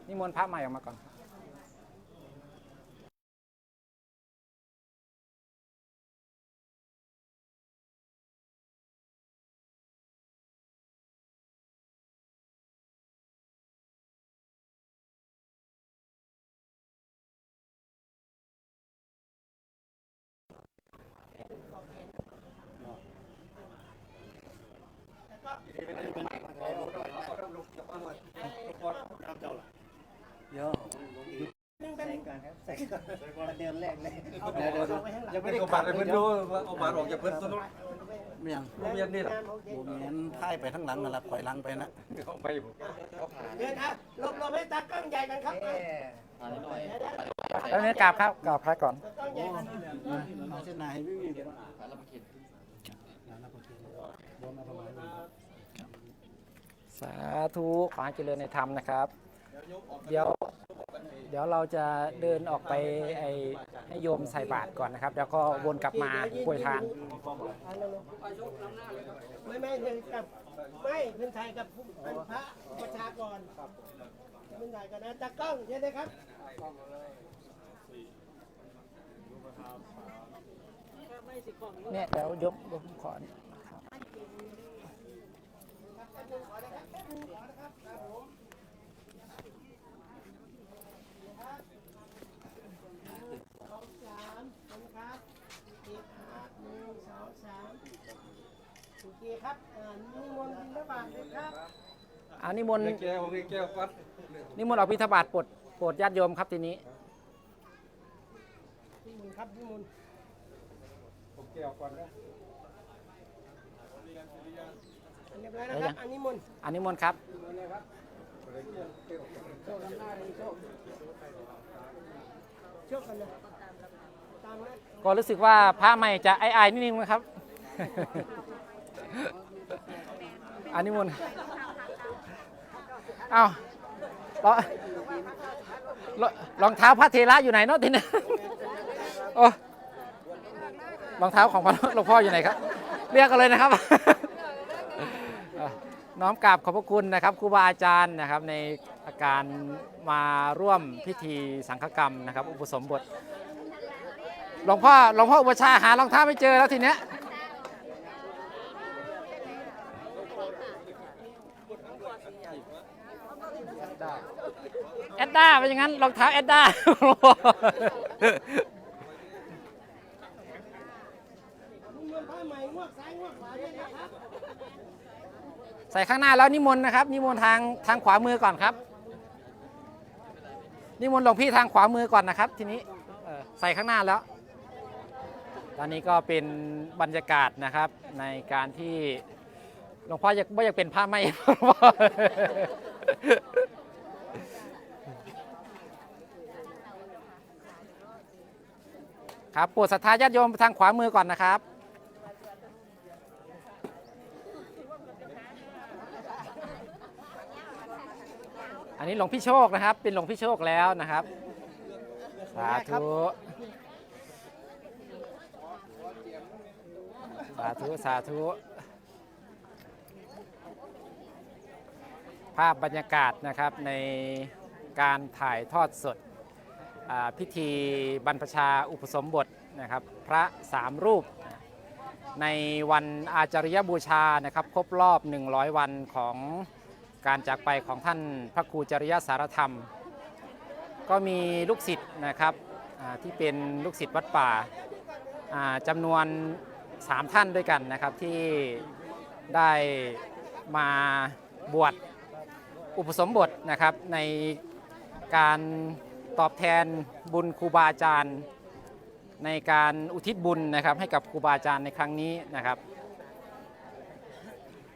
นิมนต์พระใหม่ออกมาก่อนเดี๋ยวใส่ก่อนครับใส่ก่อนเดินแรกเลยเดี๋ยวยังไม่ได้ เอาบัตรให้เพิ่นดูว่าเอาบัตรออกจากเพิ่นซะเนาะ ไม่ยัง บ่มีอันนี้ล่ะ โมเมนต์ท้ายไปทั้งหลังนั่นแหละปล่อยหลังไปนะ เอาไปบ่ เดินครับลงให้ตากล้องใหญ่กันครับ แล้วนี้กราบครับกราบพระก่อน กล้องใหญ่กันเอาเส้นไหนพี่วี สาธุขอให้เจริญในธรรมนะครับ เดี๋ยวเราจะเดินออกไปให้โยมใส่บาตรก่อนนะครับ แล้วก็วนกลับมาป่วยทาน ไม่เดินกับไม่เพื่อนไทยกับพระประชากรเพื่อนไทยกันนะตากล้องใช่ไหมครับ เนี่ยเดี๋ยวยกขอนี่ครับ โอเคครับนิมนต์บิณฑบาตเลยครับ นิมนต์ แก้วของแก้ววัด นิมนต์ออกบิณฑบาตโปรดญาติโยมครับทีนี้ นิมนต์ครับนิมนต์ ผมแก้วก่อนนะ เรียบร้อยนะครับอันนิมนต์ นิมนต์ครับ โชคกันเลยตามนะ ก็รู้สึกว่าพระใหม่จะอายๆนิดนึงนะครับ นิมนต์เอารองเท้าพระเทระอยู่ไหนเนาะทีนี้โอ้รองเท้าของหลวงพ่ออยู่ไหนครับ เรียกกันเลยนะครับ น้อมกราบขอบพระคุณนะครับครูบาอาจารย์นะครับในอาการมาร่วมพิธีสังฆกรรมนะครับ อุปสมบทหลวงพ่ออุปชาหารองเท้าไม่เจอแล้วทีเนี้ยแอดด้าเป็นอย่างนั้นรองเท้าแอดด้า ใส่ข้างหน้าแล้วนิมนต์นะครับนิมนต์ทางขวามือก่อนครับนิมนต์หลวงพี่ทางขวามือก่อนนะครับทีนี้ใส่ข้างหน้าแล้วตอนนี้ก็เป็นบรรยากาศนะครับในการที่หลวงพ่ออยากเป็นพระไม่ ครับโปรดศรัทธาญาติโยมทางขวามือก่อนนะครับอันนี้หลวงพี่โชคนะครับเป็นหลวงพี่โชคแล้วนะครับสาธุสาธุสาธุ ภาพบรรยากาศนะครับในการถ่ายทอดสดพิธีบรรพชาอุปสมบทนะครับพระ3 รูปในวันอาจาริยบูชานะครับครบรอบ 100 วันของการจากไปของท่านพระครูจริยสารธรรม ก็มีลูกศิษย์นะครับที่เป็นลูกศิษย์วัดป่าจำนวน3 ท่านด้วยกันนะครับที่ได้มาบวชอุปสมบทนะครับในการตอบแทนบุญครูบาอาจารย์ในการอุทิศบุญนะครับให้กับครูบาอาจารย์ในครั้งนี้นะครับ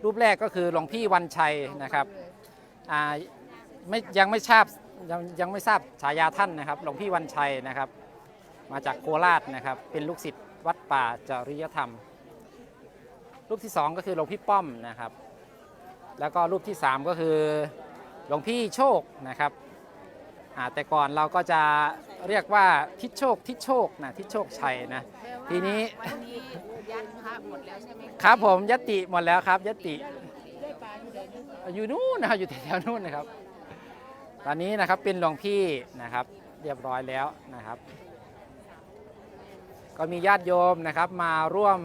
รูปแรกก็คือหลวงพี่วันชัยนะครับยังไม่ทราบฉายาท่านนะครับหลวงพี่วันชัยนะครับมาจากโคราชนะครับเป็นลูกศิษย์วัดป่าจริยธรรมรูปที่2ก็คือหลวงพี่ป้อมนะครับแล้วก็รูปที่3ก็คือหลวงพี่โชคนะครับแต่ก่อนเราก็จะเรียกว่าทิศโชคนะทิศโชคชัยนะทีนี้วันนี้ยัดพระหมดแล้วใช่ไหม ครับผมยติหมดแล้วครับยติอยู่นู่นนะครับอยู่แถวนู่นนะครับตอนนี้นะครับเป็นหลวงพี่นะครับเรียบร้อยแล้วนะครับก็มีญาติโยมนะครับมาร่วม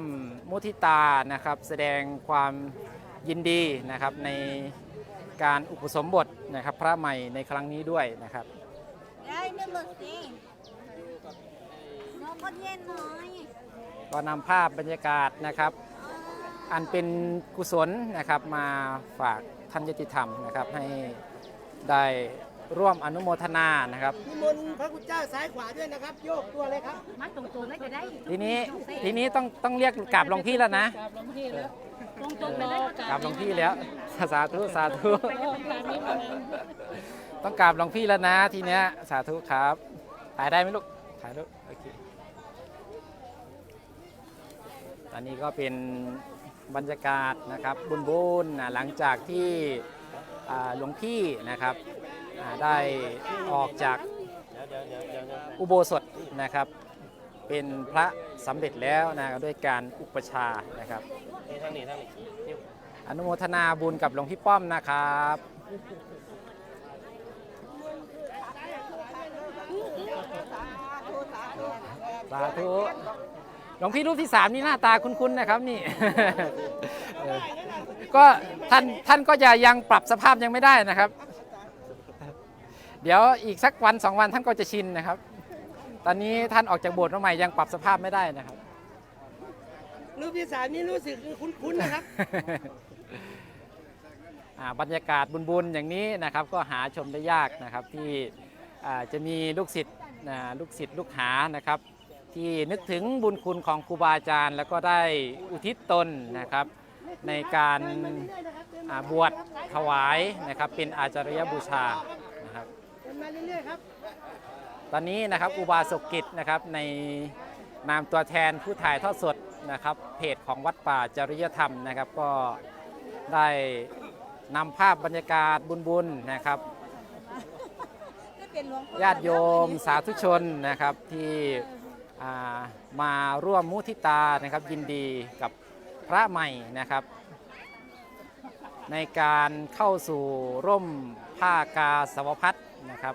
มุทิตานะครับแสดงความยินดีนะครับในการอุปสมบทนะครับพระใหม่ในครั้งนี้ด้วยนะครับก็นำภาพบรรยากาศนะครับอันเป็นกุศลนะครับมาฝากท่านญาติธรรมนะครับให้ได้ร่วมอนุโมทนานะครับนิมนต์พระคุณเจ้าซ้ายขวาด้วยนะครับโยกตัวเลยครับมัดตรงๆเลยจะได้ทีนี้ต้องเรียกกราบหลวงพี่แล้วนะตรงๆไปเลยกราบหลวงพี่แล้วสาธุต้องกราบหลวงพี่แล้วนะทีเนี้ยสาธุครับถ่ายได้ไหมลูกถ่ายลูกโอเคตอนนี้ก็เป็นบรรยากาศนะครับบุญหลังจากที่หลวงพี่นะครับได้ออกจากอุโบสถนะครับเป็นพระสำเร็จแล้วนะด้วยการอุปชานะครับอนุโมทนาบุญกับหลวงพี่ป้อมนะครับสาธุหลวงพี่รูปที่3นี่หน้าตาคุ้นๆนะครับนี่ ก็ท่านก็ยังปรับสภาพยังไม่ได้นะครับเดี๋ยวอีกสักวัน2 วันท่านก็จะชินนะครับตอนนี้ท่านออกจากโบสถ์มาใหม่ยังปรับสภาพไม่ได้นะครับรูปที่3นี่รู้สึกคุ้นๆนะครับบรรยากาศบุญๆอย่างนี้นะครับก็หาชมได้ยากนะครับที่จะมีลูกศิษย์ลูกหานะครับที่นึกถึงบุญคุณของครูบาอาจารย์แล้วก็ได้อุทิศตนนะครับในการบวชถวายนะครับเป็นอาจาริยบูชานะครับตอนนี้นะครับอุบาสกกิจนะครับในนามตัวแทนผู้ถ่ายทอดสดนะครับเพจของวัดป่าจริยธรรมนะครับก็ได้นำภาพบรรยากาศบุญๆนะครับญาติโยมสาธุชนนะครับที่มาร่วมมุทิตานะครับยินดีกับพระใหม่นะครับในการเข้าสู่ร่มผ้ากาสาวพัสนะครับ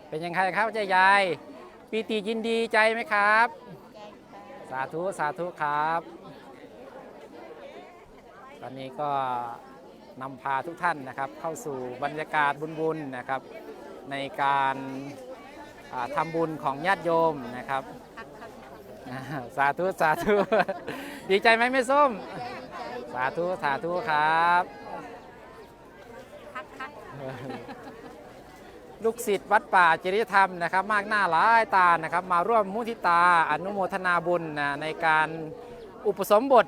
เป็นยังไงครับเจ้ายายปีติยินดีใจไหมครับสาธุครับตอนนี้ก็นำพาทุกท่านนะครับเข้าสู่บรรยากาศบุญๆนะครับในการทำบุญของญาติโยมนะครับสาธุดีใจไหมแม่ส้มสาธุครับลูกศิษย์วัดป่าจริยธรรมนะครับมากหน้าหลายตานะครับมาร่วมมุทิตาอนุโมทนาบุญในการอุปสมบท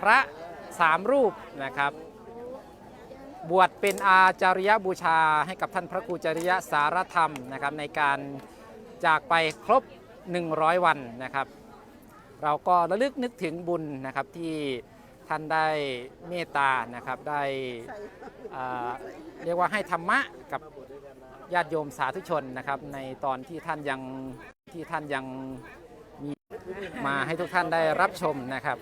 พระ3 รูปนะครับบวชเป็นอาจาริยบูชาให้กับท่านพระครูจริยสารธรรมนะครับในการจากไปครบ100 วันนะครับเราก็ระลึกนึกถึงบุญนะครับที่ท่านได้เมตตานะครับได้เรียกว่าให้ธรรมะกับญาติโยมสาธุชนนะครับในตอนที่ท่านยัง มีมาให้ทุกท่านได้รับชมนะครับ